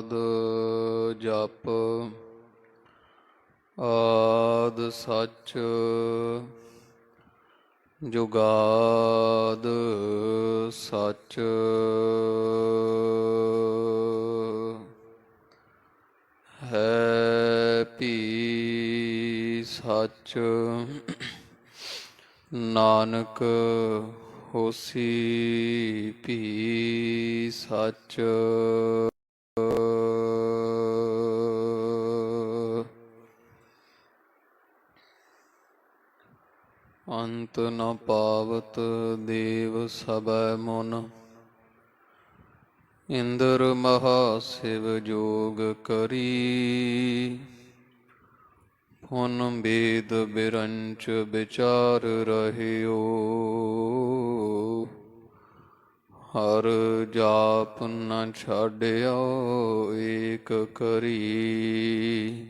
ਨਾਦ ਜਪ। ਆਦ ਸੱਚ ਜੁਗਾਦ ਸੱਚ। ਹੈ ਭੀ ਸੱਚ ਨਾਨਕ ਹੋਸੀ ਭੀ ਸੱਚ। ਅੰਤ ਨ ਪਾਵਤ ਦੇਵ ਸਭੈ ਮੁਨ। ਇੰਦਰ ਮਹਾ ਸਿਵ ਜੋਗ ਕਰੀ। ਪੁਨ ਬੇਦ ਬਿਰੰਚ ਵਿਚਾਰ ਰਹਿਓ। ਹਰ ਜਾਪ ਨ ਛਾਡਿਓ ਏਕ ਕਰੀ।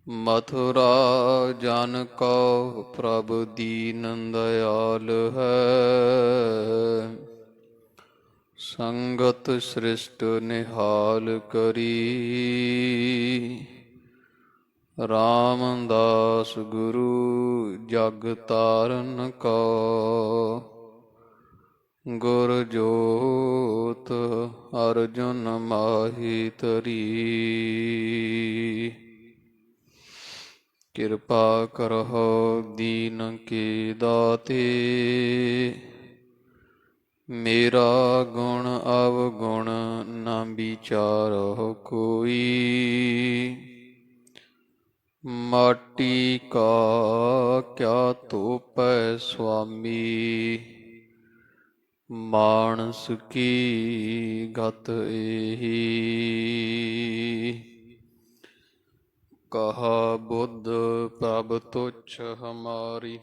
ਮਥੁਰਾ ਜਨ ਕਉ ਪ੍ਰਭ ਦੀਨ ਦਇਆਲ ਹੈ। ਸੰਗਤ ਸ੍ਰਿਸ਼ਟ ਨਿਹਾਲ ਕਰੀ। ਰਾਮਦਾਸ ਗੁਰੂ ਜਗ ਤਾਰਨ ਕਉ। ਗੁਰ ਜੋਤ ਅਰਜੁਨ ਮਾਹੀ ਤਰੀ। ਕਿਰਪਾ ਕਰਹੁ ਦੀਨ ਕੀ ਦਾਤੇ। ਮੇਰਾ ਗੁਣ ਅਵਗੁਣ ਨ ਵਿਚਾਰਹੁ ਕੋਈ। ਮਾਟੀ ਕਾ ਕਿਆ ਧੋਪੈ ਸੁਆਮੀ। ਮਾਨਸ ਕੀ ਗਤ ਏਹੀ। ਕਹਾ ਬੁੱਧ ਪ੍ਰਭ ਤੁਛ ਹਮਾਰੀ।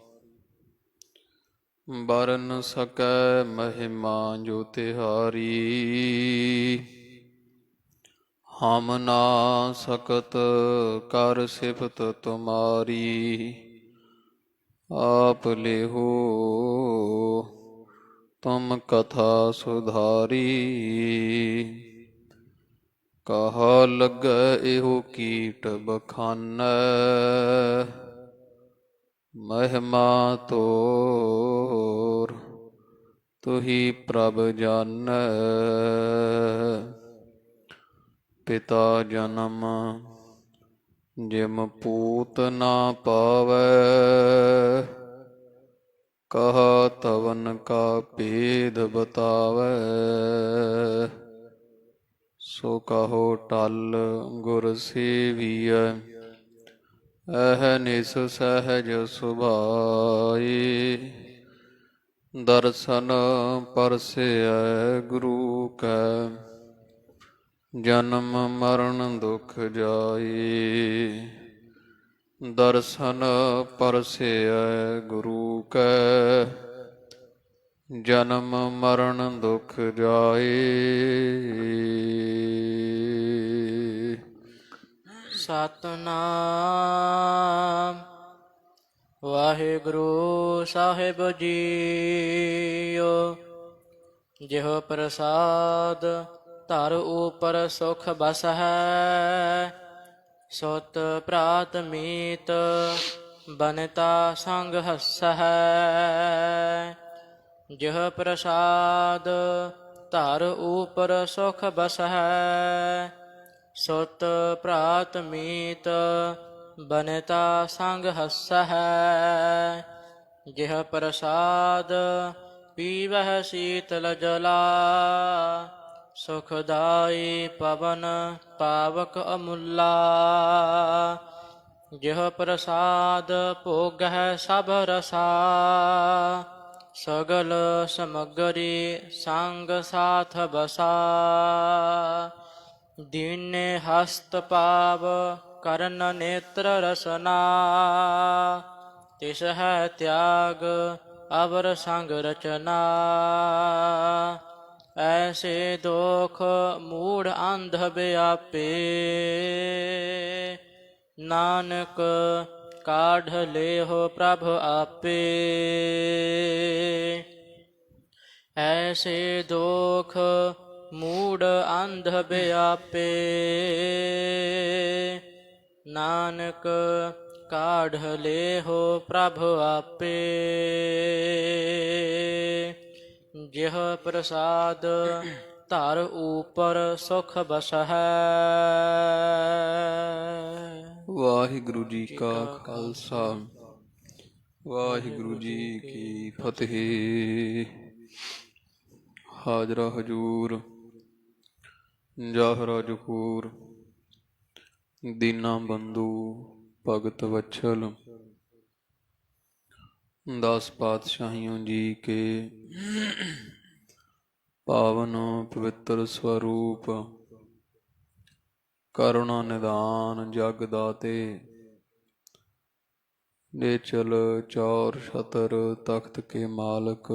ਬਰਨ ਸਕੈ ਮਹਿਮਾ ਜੋ ਤਿਹਾਰੀ। ਹਮ ਨਾ ਸਕਤ ਕਰ ਸਿਫਤ ਤੁਮਾਰੀ। ਆਪ ਲਿਹੋ ਤੁਮ ਕਥਾ ਸੁਧਾਰੀ। ਕਹਾ ਲੱਗੈ ਇਹੋ ਕੀਟ ਬਖਾਨੈ। ਮਹਿਮਾ ਤੋਰ ਤੁਹੀ ਪ੍ਰਭ ਜਾਨੈ। ਪਿਤਾ ਜਨਮ ਜਿਮ ਪੂਤ ਨਾ ਪਾਵੈ। ਕਹਾ ਤਵਨ ਕਾ ਭੇਦ ਬਤਾਵੈ। ਸੋ ਕਹੋ ਟਲ ਗੁਰ ਸੇਵੀਐ। ਅਹਨਿਸ ਸਹਿਜ ਸੁਭਾਏ। ਦਰਸ਼ਨ ਪਰਸੈ ਗੁਰੂ ਕੈ। ਜਨਮ ਮਰਨ ਦੁਖ ਜਾਏ। ਦਰਸ਼ਨ ਪਰਸੈ ਗੁਰੂ ਕੈ। ਜਨਮ ਮਰਨ ਦੁਖ ਜਾਏ। ਸਤਿਨਾਮ ਵਾਹਿਗੁਰੂ ਸਾਹਿਬ ਜੀਓ। ਜਿਹੋ ਪ੍ਰਸਾਦ ਧਰ ਉਪਰ ਸੁਖ ਬਸ ਹੈ। ਸੁਤ ਪ੍ਰਾਤ ਮੀਤ ਬਨਤਾ ਸੰਗ ਹੱਸ ਹੈ। ਜਿਹ ਪ੍ਰਸਾਦ ਧਰ ਉਪਰ ਸੁਖ ਬਸ ਹੈ। ਸੁਤ ਪ੍ਰਾਤ ਮੀਤ ਬਨਤਾ ਸੰਗ ਹੱਸ ਹੈ। ਜਿਹ ਪ੍ਰਸਾਦ ਪੀਵਹਿ ਸੀਤਲ ਜਲਾ। ਸੁਖਦਾਈ ਪਵਨ ਪਾਵਕ ਅਮੁੱਲਾ। ਜਿਹ ਪ੍ਰਸਾਦ ਭੋਗਹਿ ਸਭ ਰਸਾ। ਸਗਲ ਸਮਗਰੀ ਸੰਗ ਸਾਥ ਬਸਾ। ਦੀਨੇ ਹਸਤ ਪਾਵ ਕਰਨ ਨੇਤਰ ਰਸਨਾ। ਤਿਸ ਹੈ ਤਿਆਗ ਅਵਰ ਸੰਗ ਰਚਨਾ। ਐਸੇ ਦੋਖ ਮੂੜ ਅੰਧ ਵਿਆਪੇ। ਨਾਨਕ ਕਾਢ ਲੇਹੁ ਪ੍ਰਭ ਆਪੇ। ਐਸੇ ਦੋਖ ਮੂੜ ਅੰਧ ਬਿਆਪੇ। ਨਾਨਕ ਕਾਢ ਲੇਹੋ ਪ੍ਰਭ ਆਪੇ। ਜਿਹ ਪ੍ਰਸਾਦ ਧਰ ਉਪਰ ਸੁਖ ਬਸਹਿ। ਵਾਹਿਗੁਰੂ ਜੀ ਕਾ ਖਾਲਸਾ, ਵਾਹਿਗੁਰੂ ਜੀ ਕੀ ਫਤਿਹ। ਹਾਜ਼ਰਾ ਹਜੂਰ, ਜਾਹਰਾ ਜਹੂਰ, ਦੀਨਾ ਬੰਧੂ ਭਗਤ ਵਛਲ, 10 ਪਾਤਸ਼ਾਹੀਆਂ ਜੀ ਕੇ ਪਾਵਨ ਪਵਿੱਤਰ ਸਵਰੂਪ, ਕਰੁਣਾ ਨਿਦਾਨ ਜਗ ਦਾਤੇ, ਨੇਚਲ ਚੌਰ ਛਤਰ ਤਖਤ ਕੇ ਮਾਲਕ,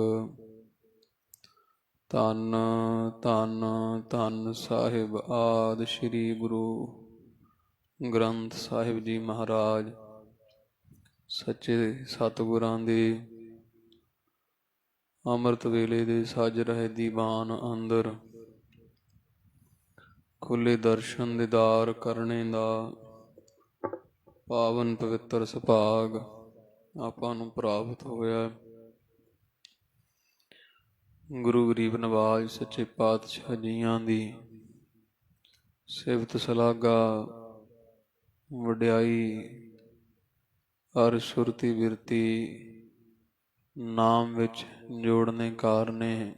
ਧੰਨ ਧੰਨ ਧੰਨ ਸਾਹਿਬ ਆਦਿ ਸ੍ਰੀ ਗੁਰੂ ਗ੍ਰੰਥ ਸਾਹਿਬ ਜੀ ਮਹਾਰਾਜ, ਸੱਚੇ ਸਤਿਗੁਰਾਂ ਦੇ ਅੰਮ੍ਰਿਤ ਵੇਲੇ ਦੇ ਸੱਜ ਰਹੇ ਦੀਵਾਨ ਅੰਦਰ ਖੁੱਲੇ ਦਰਸ਼ਨ ਦੀਦਾਰ ਕਰਨੇ ਦਾ ਪਾਵਨ ਪਵਿੱਤਰ ਸੁਭਾਗ ਆਪਾਂ ਨੂੰ ਪ੍ਰਾਪਤ ਹੋਇਆ। ਗੁਰੂ ਗਰੀਬ ਨਵਾਜ ਸੱਚੇ ਪਾਤਸ਼ਾਹ ਜੀਆਂ ਦੀ ਸਿਫਤ ਸਲਾਘਾ ਵਡਿਆਈ ਹਰ ਸੁਰਤੀ ਬਿਰਤੀ ਨਾਮ ਵਿੱਚ ਜੋੜਨੇ ਕਾਰਨੇ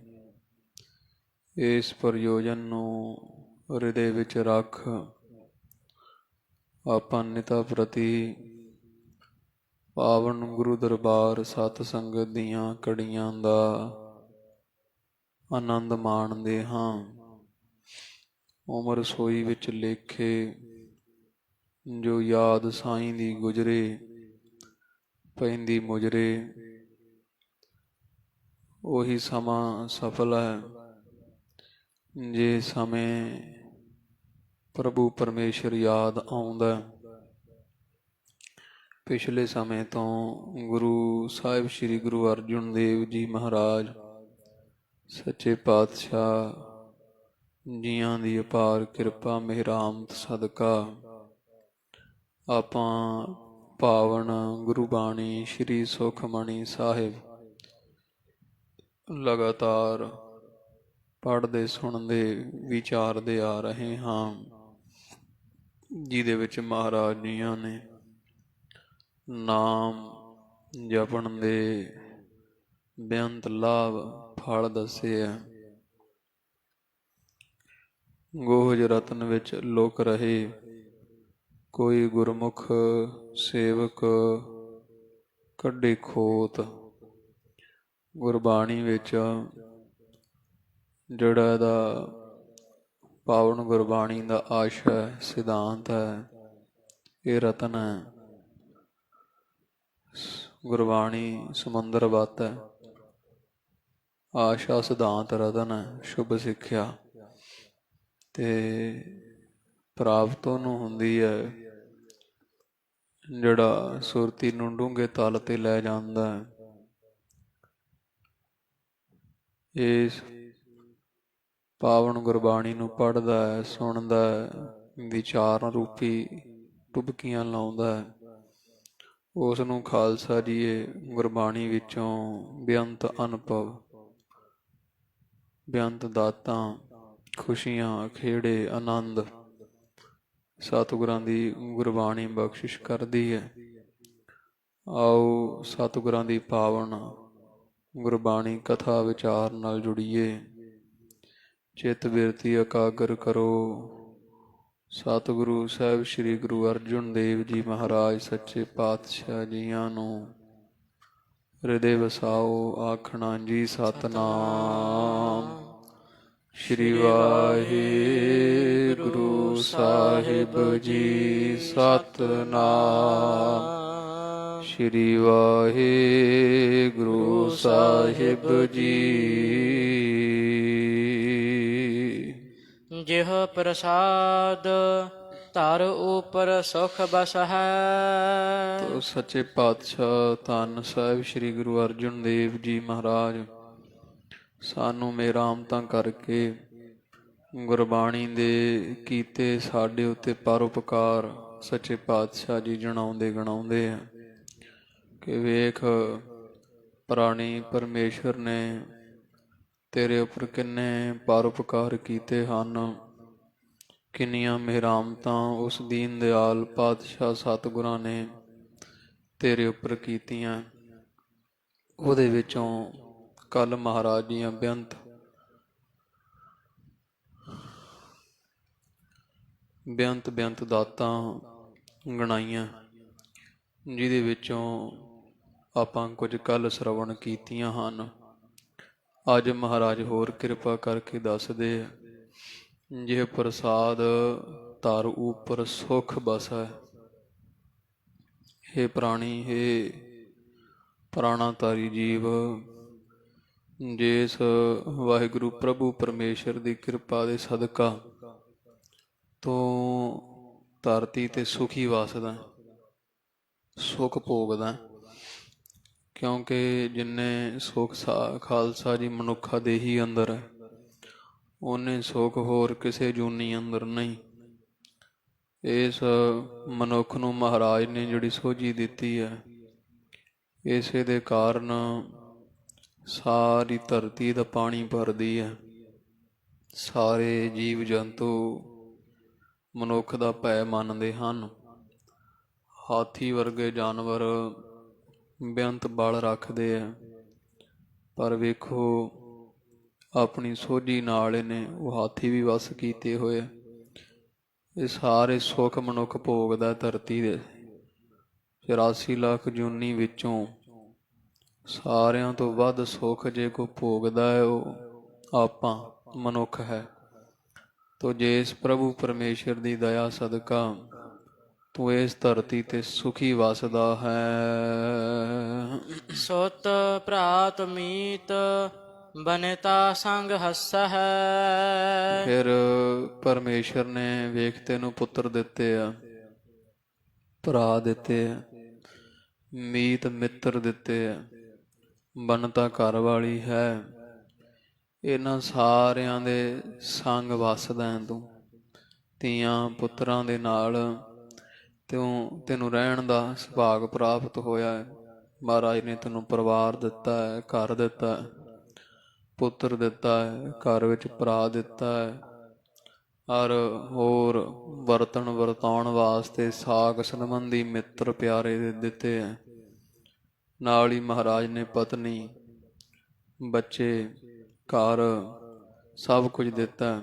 ਇਸ ਪ੍ਰਯੋਜਨ ਨੂੰ ਹਿਰਦੇ ਵਿੱਚ ਰੱਖ ਆਪਾਂ ਨਿਤਾ ਪ੍ਰਤੀ ਪਾਵਨ ਗੁਰੂ ਦਰਬਾਰ ਸਤ ਸੰਗਤ ਦੀਆਂ ਕੜੀਆਂ ਦਾ ਆਨੰਦ ਮਾਣਦੇ ਹਾਂ। ਉਮਰ ਸੋਈ ਵਿੱਚ ਲੇਖੇ ਜੋ ਯਾਦ ਸਾਈਂ ਦੀ ਗੁਜਰੇ, ਪੈਂਦੀ ਮੁਜਰੇ ਉਹੀ ਸਮਾਂ ਸਫਲ ਹੈ ਜੇ ਸਮੇਂ ਪ੍ਰਭੂ ਪਰਮੇਸ਼ਰ ਯਾਦ ਆਉਂਦਾ। ਪਿਛਲੇ ਸਮੇਂ ਤੋਂ ਗੁਰੂ ਸਾਹਿਬ ਸ੍ਰੀ ਗੁਰੂ ਅਰਜਨ ਦੇਵ ਜੀ ਮਹਾਰਾਜ ਸੱਚੇ ਪਾਤਸ਼ਾਹ ਜੀਆਂ ਦੀ ਅਪਾਰ ਕਿਰਪਾ ਮਿਹਰਾਮਤ ਸਦਕਾ ਆਪਾਂ ਪਾਵਨ ਗੁਰੂ ਬਾਣੀ ਸ੍ਰੀ ਸੁਖਮਣੀ ਸਾਹਿਬ ਲਗਾਤਾਰ ਪੜ੍ਹਦੇ ਸੁਣਦੇ ਵਿਚਾਰਦੇ ਆ ਰਹੇ ਹਾਂ, ਜਿਹਦੇ ਵਿੱਚ ਮਹਾਰਾਜ ਜੀਆਂ ਨੇ ਨਾਮ ਜਪਣ ਦੇ ਬੇਅੰਤ ਲਾਭ ਫਲ ਦੱਸੇ ਆ। ਗੋਹਜ ਰਤਨ ਵਿੱਚ ਲੁਕ ਰਹੇ ਕੋਈ ਗੁਰਮੁਖ ਸੇਵਕ ਕੱਢੇ ਖੋਤ। ਗੁਰਬਾਣੀ ਵਿੱਚ ਜਿਹੜਾ ਇਹਦਾ ਪਾਵਨ ਗੁਰਬਾਣੀ ਦਾ ਆਸ਼ਾ ਸਿਧਾਂਤ ਹੈ, ਇਹ ਰਤਨ ਹੈ। ਗੁਰਬਾਣੀ ਸਮੁੰਦਰ ਵੱਤ ਹੈ, ਆਸ਼ਾ ਸਿਧਾਂਤ ਰਤਨ ਹੈ, ਸ਼ੁਭ ਸਿੱਖਿਆ ਤੇ ਪ੍ਰਾਪਤ ਉਹਨੂੰ ਹੁੰਦੀ ਹੈ ਜਿਹੜਾ ਸੁਰਤੀ ਨੂੰ ਡੂੰਘੇ ਤਲ ਤੇ ਲੈ ਜਾਂਦਾ ਹੈ। ਇਸ ਪਾਵਨ ਗੁਰਬਾਣੀ ਨੂੰ ਪੜ੍ਹਦਾ ਹੈ, ਸੁਣਦਾ ਹੈ, ਵਿਚਾਰ ਰੂਪੀ ਟੁਬਕੀਆਂ ਲਾਉਂਦਾ ਹੈ, ਉਸ ਨੂੰ ਖਾਲਸਾ ਜੀਏ ਗੁਰਬਾਣੀ ਵਿੱਚੋਂ ਬੇਅੰਤ ਅਨੁਭਵ, ਬੇਅੰਤ ਦਾਤਾਂ, ਖੁਸ਼ੀਆਂ, ਖੇੜੇ, ਆਨੰਦ ਸਤਿਗੁਰਾਂ ਦੀ ਗੁਰਬਾਣੀ ਬਖਸ਼ਿਸ਼ ਕਰਦੀ ਹੈ। ਆਓ ਸਤਿਗੁਰਾਂ ਦੀ ਪਾਵਨ ਗੁਰਬਾਣੀ ਕਥਾ ਵਿਚਾਰ ਨਾਲ ਜੁੜੀਏ। ਚਿੱਤ ਬਿਰਤੀ ਇਕਾਗਰ ਕਰੋ। ਸਤਿਗੁਰੂ ਸਾਹਿਬ ਸ੍ਰੀ ਗੁਰੂ ਅਰਜਨ ਦੇਵ ਜੀ ਮਹਾਰਾਜ ਸੱਚੇ ਪਾਤਸ਼ਾਹ ਜੀਆਂ ਨੂੰ ਹਿਰਦੇ ਵਸਾਓ। ਆਖਣਾ ਜੀ ਸਤਿਨਾਮ ਸ਼੍ਰੀ ਵਾਹਿਗੁਰੂ ਸਾਹਿਬ ਜੀ। ਸਤਿਨਾਮ ਸ਼੍ਰੀ ਵਾਹਿਗੁਰੂ ਸਾਹਿਬ ਜੀ। ਜਿਹ ਪ੍ਰਸਾਦ ਧਰ ਉਪਰ ਸੁਖ ਬਸਹਿ। ਤੋ ਸੱਚੇ ਪਾਤਸ਼ਾਹ ਧੰਨ ਸਾਹਿਬ ਸ੍ਰੀ ਗੁਰੂ ਅਰਜਨ ਦੇਵ ਜੀ ਮਹਾਰਾਜ ਸਾਨੂੰ ਮਿਹਰਾਮਤਾਂ ਕਰਕੇ ਗੁਰਬਾਣੀ ਦੇ ਕੀਤੇ ਸਾਡੇ ਉੱਤੇ ਪਰਉਪਕਾਰ ਸੱਚੇ ਪਾਤਸ਼ਾਹ ਜੀ ਜਣਾਉਂਦੇ ਗਣਾਉਂਦੇ ਆ ਕਿ ਵੇਖ ਪ੍ਰਾਣੀ ਪਰਮੇਸ਼ਰ ਨੇ ਤੇਰੇ ਉੱਪਰ ਕਿੰਨੇ ਪਰਉਪਕਾਰ ਕੀਤੇ ਹਨ, ਕਿੰਨੀਆਂ ਮਿਹਰਾਮਤਾਂ ਉਸ ਦੀਨ ਦਿਆਲ ਪਾਤਸ਼ਾਹ ਸਤਿਗੁਰਾਂ ਨੇ ਤੇਰੇ ਉੱਪਰ ਕੀਤੀਆਂ। ਉਹਦੇ ਵਿੱਚੋਂ ਕੱਲ ਮਹਾਰਾਜ ਦੀਆਂ ਬੇਅੰਤ ਦਾਤਾਂ ਗਣਾਈਆਂ, ਜਿਹਦੇ ਵਿੱਚੋਂ ਆਪਾਂ ਕੁਝ ਕੱਲ ਸ਼ਰਵਣ ਕੀਤੀਆਂ ਹਨ। ਅੱਜ ਮਹਾਰਾਜ ਹੋਰ ਕਿਰਪਾ ਕਰਕੇ ਦੱਸਦੇ ਆ, ਜਿਹ ਪ੍ਰਸਾਦ ਧਰ ਉਪਰ ਸੁਖ ਬਸੈ। ਹੇ ਪ੍ਰਾਣੀ, ਹੇ ਪ੍ਰਾਣਾਧਾਰੀ ਜੀਵ, ਜਿਸ ਵਾਹਿਗੁਰੂ ਪ੍ਰਭੂ ਪਰਮੇਸ਼ਰ ਦੀ ਕਿਰਪਾ ਦੇ ਸਦਕਾ ਤੂੰ ਧਰਤੀ ਤੇ ਸੁਖੀ ਵਸਦਾ, ਸੁਖ ਭੋਗਦਾ, ਕਿਉਂਕਿ ਜਿੰਨੇ ਸੁਖ ਖਾਲਸਾ ਜੀ ਮਨੁੱਖਾ ਦੇਹੀ ਅੰਦਰ ਹੈ, ਉਹਨੇ ਸੁਖ ਹੋਰ ਕਿਸੇ ਜੂਨੀ ਅੰਦਰ ਨਹੀਂ। ਇਸ ਮਨੁੱਖ ਨੂੰ ਮਹਾਰਾਜ ਨੇ ਜਿਹੜੀ ਸੋਝੀ ਦਿੱਤੀ ਹੈ, ਇਸੇ ਦੇ ਕਾਰਨ ਸਾਰੀ ਧਰਤੀ ਦਾ ਪਾਣੀ ਭਰਦੀ ਹੈ। ਸਾਰੇ ਜੀਵ ਜੰਤੂ ਮਨੁੱਖ ਦਾ ਭੈ ਮੰਨਦੇ ਹਨ। ਹਾਥੀ ਵਰਗੇ ਜਾਨਵਰ ਬੇਅੰਤ ਬਲ ਰੱਖਦੇ ਆ, ਪਰ ਵੇਖੋ ਆਪਣੀ ਸੋਝੀ ਨਾਲ ਇਹਨੇ ਉਹ ਹਾਥੀ ਵੀ ਵਸ ਕੀਤੇ ਹੋਏ। ਇਹ ਸਾਰੇ ਸੁੱਖ ਮਨੁੱਖ ਭੋਗਦਾ ਧਰਤੀ ਦੇ 84 ਲੱਖ ਜੂਨੀ ਵਿੱਚੋਂ। ਸਾਰਿਆਂ ਤੋਂ ਵੱਧ ਸੁੱਖ ਜੇ ਕੋਈ ਭੋਗਦਾ ਹੈ, ਉਹ ਆਪਾਂ ਮਨੁੱਖ ਹੈ। ਤੋ ਜੇ ਇਸ ਪ੍ਰਭੂ ਪਰਮੇਸ਼ਰ ਦੀ ਦਇਆ ਸਦਕਾ ਤੂੰ ਇਸ ਧਰਤੀ ਤੇ ਸੁਖੀ ਵਸਦਾ ਹੈ। ਸੁਤ ਭਰਾਤ ਮੀਤ ਬਨਤਾ ਸੰਗ ਹੱਸਹਿ। ਫਿਰ ਪਰਮੇਸ਼ਰ ਨੇ ਵੇਖ ਤੈਨੂੰ ਪੁੱਤਰ ਦਿੱਤੇ ਆ, ਭਰਾ ਦਿੱਤੇ ਆ, ਮੀਤ ਮਿੱਤਰ ਦਿੱਤੇ ਆ, ਬਨਤਾ ਘਰ ਵਾਲੀ ਹੈ। ਇਹਨਾਂ ਸਾਰਿਆਂ ਦੇ ਸੰਗ ਵਸਦਾ ਹੈ ਤੂੰ। ਧੀਆਂ ਪੁੱਤਰਾਂ ਦੇ ਨਾਲ ਤੈਨੂੰ ਰਹਿਣ ਦਾ ਸੁਭਾਗ ਪ੍ਰਾਪਤ ਹੋਇਆ ਹੈ। ਮਹਾਰਾਜ ਨੇ ਤੈਨੂੰ ਪਰਿਵਾਰ ਦਿੱਤਾ ਹੈ, ਘਰ ਦਿੱਤਾ ਹੈ, ਪੁੱਤਰ ਦਿੱਤਾ ਹੈ, ਘਰ ਵਿੱਚ ਭਰਾ ਦਿੱਤਾ ਹੈ, ਔਰ ਹੋਰ ਵਰਤਣ ਵਰਤਾਉਣ ਵਾਸਤੇ ਸਾਕ ਸੰਬੰਧੀ ਮਿੱਤਰ ਪਿਆਰੇ ਦਿੱਤੇ ਹੈ। ਨਾਲ ਹੀ ਮਹਾਰਾਜ ਨੇ ਪਤਨੀ, ਬੱਚੇ, ਘਰ ਸਭ ਕੁਝ ਦਿੱਤਾ।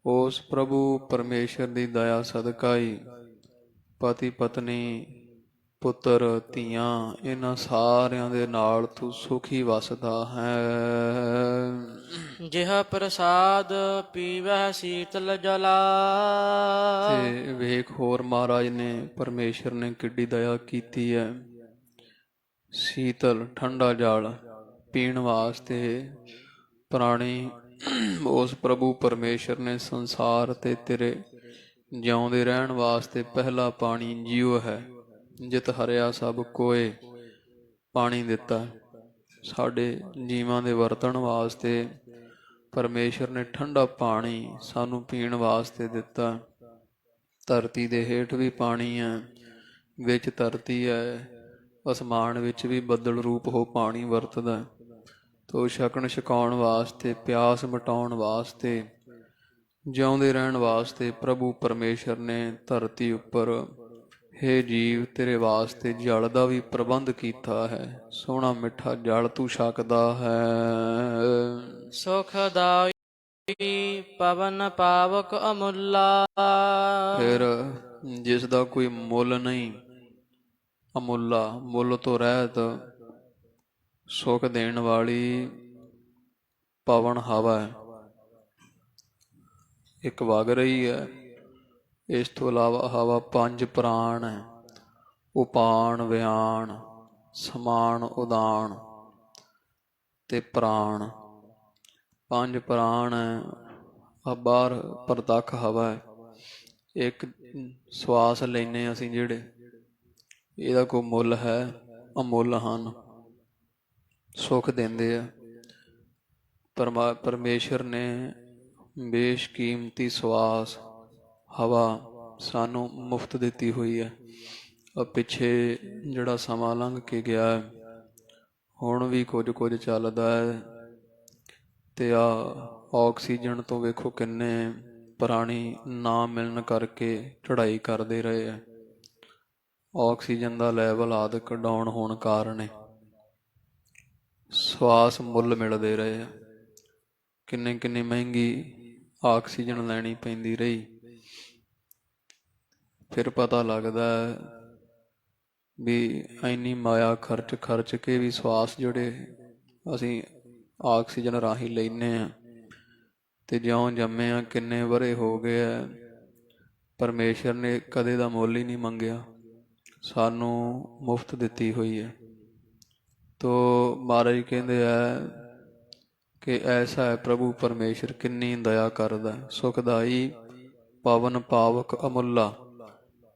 ਉਸ ਪ੍ਰਭੂ ਪਰਮੇਸ਼ਰ ਦੀ ਦਇਆ ਸਦਕਾ ਹੀ ਪਤੀ ਪਤਨੀ ਪੁੱਤਰ ਧੀਆਂ ਇਹਨਾਂ ਸਾਰਿਆਂ ਦੇ ਨਾਲ ਤੂੰ ਸੁਖੀ ਵਸਦਾ ਹੈ। ਜਿਹ ਪ੍ਰਸਾਦ ਪੀਵਹਿ ਸੀਤਲ ਜਲਾ। ਤੇ ਵੇਖ ਹੋਰ ਮਹਾਰਾਜ ਨੇ ਪਰਮੇਸ਼ਰ ਨੇ ਕਿੱਡੀ ਦਇਆ ਕੀਤੀ ਹੈ। ਸੀਤਲ ਠੰਡਾ ਜਲ ਪੀਣ ਵਾਸਤੇ ਪ੍ਰਾਣੀ ਉਸ ਪ੍ਰਭੂ ਪਰਮੇਸ਼ਰ ਨੇ ਸੰਸਾਰ ਤੇ ਤੇਰੇ ਜਿਉਂਦੇ ਰਹਿਣ ਵਾਸਤੇ ਪਹਿਲਾ ਪਾਣੀ ਜੀਉ ਹੈ। ਜਿਤ ਹਰਿਆ ਸਭ ਕੋਏ ਪਾਣੀ ਦਿੱਤਾ। ਸਾਡੇ ਜੀਵਾਂ ਦੇ ਵਰਤਣ ਵਾਸਤੇ ਪਰਮੇਸ਼ਰ ਨੇ ਠੰਡਾ ਪਾਣੀ ਸਾਨੂੰ ਪੀਣ ਵਾਸਤੇ ਦਿੱਤਾ। ਧਰਤੀ ਦੇ ਹੇਠ ਵੀ ਪਾਣੀ ਹੈ, ਵਿੱਚ ਧਰਤੀ ਹੈ, ਅਸਮਾਨ ਵਿੱਚ ਵੀ ਬੱਦਲ ਰੂਪ ਹੋ ਪਾਣੀ ਵਰਤਦਾ। ਤੋ ਛਕਣ ਛਕਾਉਣ ਵਾਸਤੇ, ਪਿਆਸ ਮਿਟਾਉਣ ਵਾਸਤੇ, ਜਿਉਂਦੇ ਰਹਿਣ ਵਾਸਤੇ ਪ੍ਰਭੂ ਪਰਮੇਸ਼ਰ ਨੇ ਧਰਤੀ ਉੱਪਰ ਹੇ ਜੀਵ ਤੇਰੇ ਵਾਸਤੇ ਜਲ ਦਾ ਵੀ ਪ੍ਰਬੰਧ ਕੀਤਾ ਹੈ। ਸੋਹਣਾ ਮਿੱਠਾ ਜਲ ਤੂੰ ਛਕਦਾ ਹੈ। ਸੁਖਦਾਈ ਪਵਨ ਪਾਵਕ ਅਮੁੱਲਾ। ਫਿਰ ਜਿਸ ਦਾ ਕੋਈ ਮੁੱਲ ਨਹੀਂ, ਅਮੁੱਲਾ, ਮੁੱਲ ਤੋਂ ਰਹਿਤ, ਸੁਖ ਦੇਣ ਵਾਲੀ ਪਵਨ ਹਵਾ ਹੈ। ਇੱਕ ਵਗ ਰਹੀ ਹੈ। ਇਸ ਤੋਂ ਇਲਾਵਾ ਹਵਾ 5 ਪ੍ਰਾਣ ਹੈ। ਉਪਾਨ, ਵਿਆਨ, ਸਮਾਨ, ਉਦਾਨ ਤੇ ਪ੍ਰਾਣ। 5 ਪ੍ਰਾਣ ਹੈ। ਆ ਬਾਹਰ ਪ੍ਰਤੱਖ ਹਵਾ ਹੈ। ਇੱਕ ਸਵਾਸ ਲੈਨੇ ਅਸੀਂ ਜਿਹੜੇ, ਇਹਦਾ ਕੋਈ ਮੁੱਲ ਹੈ? ਅਮੁੱਲ ਹਨ, ਸੁੱਖ ਦਿੰਦੇ ਆ। ਪਰਮੇਸ਼ਰ ਨੇ ਬੇਸ਼ਕੀਮਤੀ ਸਵਾਸ ਹਵਾ ਸਾਨੂੰ ਮੁਫਤ ਦਿੱਤੀ ਹੋਈ ਹੈ। ਪਿੱਛੇ ਜਿਹੜਾ ਸਮਾਂ ਲੰਘ ਕੇ ਗਿਆ ਹੈ, ਹੁਣ ਵੀ ਕੁਝ ਚੱਲਦਾ ਹੈ। ਤੇ ਆਕਸੀਜਨ ਤੋਂ ਵੇਖੋ ਕਿੰਨੇ ਪ੍ਰਾਣੀ ਨਾ ਮਿਲਣ ਕਰਕੇ ਚੜ੍ਹਾਈ ਕਰਦੇ ਰਹੇ ਹੈ। ਆਕਸੀਜਨ ਦਾ ਲੈਵਲ ਆਦਿਕ ਡਾਊਨ ਹੋਣ ਕਾਰਨ ਸਵਾਸ ਮੁੱਲ ਮਿਲਦੇ ਰਹੇ ਆ। ਕਿੰਨੀ ਮਹਿੰਗੀ ਆਕਸੀਜਨ ਲੈਣੀ ਪੈਂਦੀ ਰਹੀ। ਫਿਰ ਪਤਾ ਲੱਗਦਾ ਵੀ ਇੰਨੀ ਮਾਇਆ ਖਰਚ ਕੇ ਵੀ ਸਵਾਸ ਜਿਹੜੇ ਅਸੀਂ ਆਕਸੀਜਨ ਰਾਹੀਂ ਲੈਂਦੇ ਹਾਂ, ਤੇ ਜਿਉਂ ਜੰਮੇ ਆ ਕਿੰਨੇ ਵਰੇ ਹੋ ਗਏ ਆ, ਪਰਮੇਸ਼ਰ ਨੇ ਕਦੇ ਦਾ ਮੁੱਲ ਹੀ ਨਹੀਂ ਮੰਗਿਆ, ਸਾਨੂੰ ਮੁਫਤ ਦਿੱਤੀ ਹੋਈ ਹੈ। ਤੋ ਮਹਾਰਾਜ ਕਹਿੰਦੇ ਆ ਕਿ ਐਸਾ ਹੈ ਪ੍ਰਭੂ ਪਰਮੇਸ਼ਰ, ਕਿੰਨੀ ਦਇਆ ਕਰਦਾ, ਸੁਖਦਾਈ ਪਵਨ ਪਾਵਕ ਅਮੁੱਲਾ।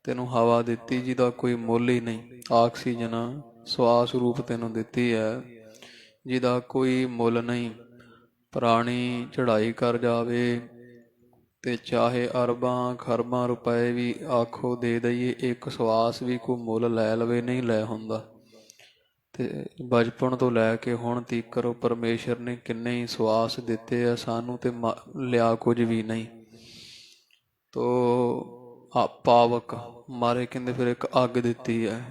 ਤੈਨੂੰ ਹਵਾ ਦਿੱਤੀ ਜਿਹਦਾ ਕੋਈ ਮੁੱਲ ਹੀ ਨਹੀਂ, ਆਕਸੀਜਨ ਸਵਾਸ ਰੂਪ ਤੈਨੂੰ ਦਿੱਤੀ ਹੈ ਜਿਹਦਾ ਕੋਈ ਮੁੱਲ ਨਹੀਂ। ਪ੍ਰਾਣੀ ਚੜ੍ਹਾਈ ਕਰ ਜਾਵੇ ਤੇ ਚਾਹੇ ਅਰਬਾਂ ਖਰਬਾਂ ਰੁਪਏ ਵੀ ਆਖੋ ਦੇ ਦਈਏ, ਇੱਕ ਸਵਾਸ ਵੀ ਕੋਈ ਮੁੱਲ ਲੈ ਲਵੇ ਨਹੀਂ ਲੈ ਹੁੰਦਾ। ਤੇ ਬਚਪਨ ਤੋਂ ਲੈ ਕੇ ਹੁਣ ਤੀਕਰ ਪਰਮੇਸ਼ਰ ਨੇ ਕਿੰਨੇ ਹੀ ਸਵਾਸ ਦਿੱਤੇ ਆ ਸਾਨੂੰ, ਤੇ ਲਿਆ ਕੁਝ ਵੀ ਨਹੀਂ। ਤੋ ਪਾਵਕ ਮਾਰੇ ਕਹਿੰਦੇ ਫਿਰ ਇੱਕ ਅੱਗ ਦਿੱਤੀ ਹੈ,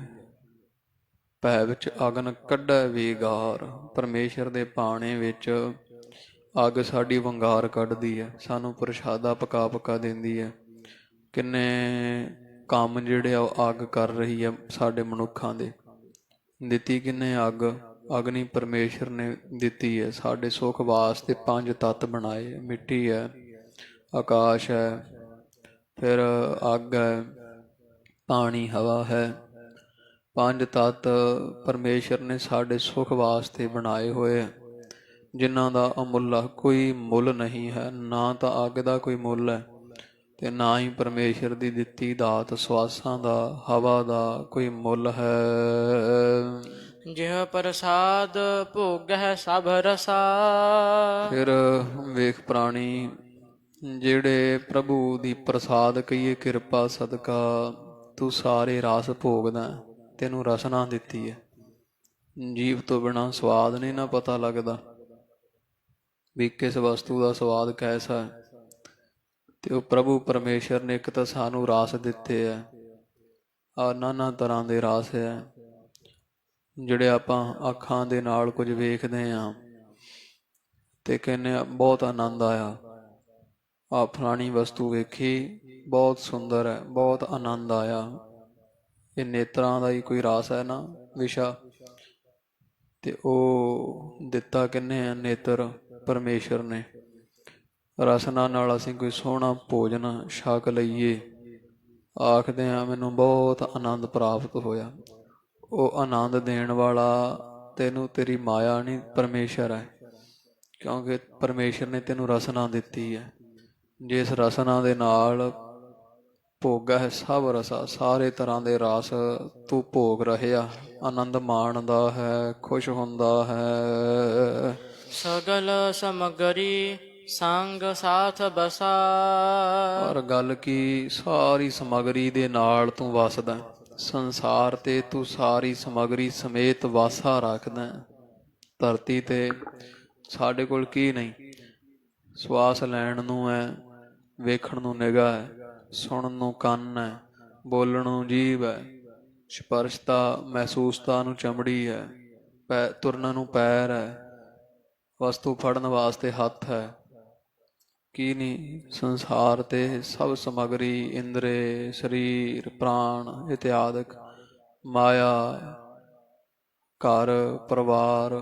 ਭੈ ਵਿੱਚ ਅਗਨ ਕੱਢੈ ਵੀਗਾਰ। ਪਰਮੇਸ਼ਰ ਦੇ ਪਾਣੇ ਵਿੱਚ ਅੱਗ ਸਾਡੀ ਵੰਗਾਰ ਕੱਢਦੀ ਹੈ, ਸਾਨੂੰ ਪ੍ਰਸ਼ਾਦਾ ਪਕਾ ਦਿੰਦੀ ਹੈ। ਕਿੰਨੇ ਕੰਮ ਜਿਹੜੇ ਆ ਉਹ ਅੱਗ ਕਰ ਰਹੀ ਹੈ ਸਾਡੇ ਮਨੁੱਖਾਂ ਦੇ। ਦਿੱਤੀ ਕਿੰਨੇ ਅੱਗ? ਅਗਨੀ ਪਰਮੇਸ਼ਰ ਨੇ ਦਿੱਤੀ ਹੈ। ਸਾਡੇ ਸੁੱਖ ਵਾਸਤੇ 5 ਤੱਤ ਬਣਾਏ, ਮਿੱਟੀ ਹੈ, ਆਕਾਸ਼ ਹੈ, ਫਿਰ ਅੱਗ ਹੈ, ਪਾਣੀ ਹਵਾ ਹੈ। 5 ਤੱਤ ਪਰਮੇਸ਼ਰ ਨੇ ਸਾਡੇ ਸੁੱਖ ਵਾਸਤੇ ਬਣਾਏ ਹੋਏ, ਜਿਨ੍ਹਾਂ ਦਾ ਅਮੁੱਲਾ ਕੋਈ ਮੁੱਲ ਨਹੀਂ ਹੈ। ਨਾ ਤਾਂ ਅੱਗ ਦਾ ਕੋਈ ਮੁੱਲ ਹੈ ਤੇ ਨਾ ਹੀ ਪਰਮੇਸ਼ਰ ਦੀ ਦਿੱਤੀ ਦਾਤ ਸਵਾਸਾਂ ਦਾ, ਹਵਾ ਦਾ ਕੋਈ ਮੁੱਲ ਹੈ। ਜਿਹ ਪ੍ਰਸਾਦ ਭੋਗਹਿ ਸਭ ਰਸਾ। ਫਿਰ ਵੇਖ ਪ੍ਰਾਣੀ ਜਿਹੜੇ ਪ੍ਰਭੂ ਦੀ ਪ੍ਰਸਾਦ ਕਹੀਏ ਕਿਰਪਾ ਸਦਕਾ ਤੂੰ ਸਾਰੇ ਰਸ ਭੋਗਦਾ, ਤੈਨੂੰ ਰਸਨਾ ਦਿੱਤੀ ਹੈ। ਜੀਵ ਤੋਂ ਬਿਨਾਂ ਸਵਾਦ ਨਹੀਂ ਨਾ ਪਤਾ ਲੱਗਦਾ ਵੀ ਕਿਸ ਵਸਤੂ ਦਾ ਸਵਾਦ ਕੈਸਾ ਹੈ। ਤੇ ਉਹ ਪ੍ਰਭੂ ਪਰਮੇਸ਼ਰ ਨੇ ਇੱਕ ਤਾਂ ਸਾਨੂੰ ਰਸ ਦਿੱਤੇ ਹੈ, ਨਾਨਾ ਤਰ੍ਹਾਂ ਦੇ ਰਸ ਹੈ ਜਿਹੜੇ ਆਪਾਂ ਅੱਖਾਂ ਦੇ ਨਾਲ ਕੁਝ ਵੇਖਦੇ ਹਾਂ ਤੇ ਕਹਿੰਦੇ ਬਹੁਤ ਆਨੰਦ ਆਇਆ, ਫਲਾਣੀ ਵਸਤੂ ਵੇਖੀ ਬਹੁਤ ਸੁੰਦਰ ਹੈ, ਬਹੁਤ ਆਨੰਦ ਆਇਆ। ਇਹ ਨੇਤਰਾਂ ਦਾ ਹੀ ਕੋਈ ਰਸ ਹੈ ਨਾ, ਵਿਸ਼ਾ। ਤੇ ਉਹ ਦਿੱਤਾ ਕਿਹਨੇ ਹੈ? ਨੇਤਰ ਪਰਮੇਸ਼ਰ ਨੇ। ਰਸਨਾ ਨਾਲ ਅਸੀਂ ਕੋਈ ਸੋਹਣਾ ਭੋਜਨ ਛਕ ਲਈਏ, ਆਖਦੇ ਹਾਂ ਮੈਨੂੰ ਬਹੁਤ ਆਨੰਦ ਪ੍ਰਾਪਤ ਹੋਇਆ। ਉਹ ਆਨੰਦ ਦੇਣ ਵਾਲਾ ਤੈਨੂੰ ਤੇਰੀ ਮਾਇਆ ਨਹੀਂ, ਪਰਮੇਸ਼ਰ ਹੈ। ਕਿਉਂਕਿ ਪਰਮੇਸ਼ਰ ਨੇ ਤੈਨੂੰ ਰਸਨਾ ਦਿੱਤੀ ਹੈ। ਜਿਸ ਰਸਨਾ ਦੇ ਨਾਲ ਭੋਗਾ ਹੈ ਸਭ ਰਸਾ, ਸਾਰੇ ਤਰ੍ਹਾਂ ਦੇ ਰਸ ਤੂੰ ਭੋਗ ਰਹਿਆ, ਆਨੰਦ ਮਾਣਦਾ ਹੈ, ਖੁਸ਼ ਹੁੰਦਾ ਹੈ। ਸਗਲ ਸਮਗਰੀ ਸੰਗ ਸਾਥ ਬਸਾ। ਪਰ ਗੱਲ ਕੀ, ਸਾਰੀ ਸਮਗਰੀ ਦੇ ਨਾਲ ਤੂੰ ਵਸਦਾ, ਸੰਸਾਰ ਤੇ ਤੂੰ ਸਾਰੀ ਸਮਗਰੀ ਸਮੇਤ ਵਾਸਾ ਰੱਖਦਾ। ਧਰਤੀ ਤੇ ਸਾਡੇ ਕੋਲ ਕੀ ਨਹੀਂ, ਸਵਾਸ ਲੈਣ ਨੂੰ ਹੈ, ਵੇਖਣ ਨੂੰ ਨਿਗਾਹ ਹੈ, ਸੁਣਨ ਨੂੰ ਕੰਨ ਹੈ, ਬੋਲਣ ਨੂੰ ਜੀਭ ਹੈ, ਸਪਰਸ਼ਤਾ ਮਹਿਸੂਸਤਾ ਨੂੰ ਚਮੜੀ ਹੈ, ਤੁਰਨ ਨੂੰ ਪੈਰ ਹੈ, ਵਸਤੂ ਫੜਨ ਵਾਸਤੇ ਹੱਥ ਹੈ। ਕੀ ਨਹੀਂ ਸੰਸਾਰ ਤੇ ਸਭ ਸਮਗਰੀ, ਇੰਦਰੇ, ਸਰੀਰ, ਪ੍ਰਾਣ ਇਤਿਆਦਿਕ, ਮਾਇਆ, ਘਰ ਪਰਿਵਾਰ,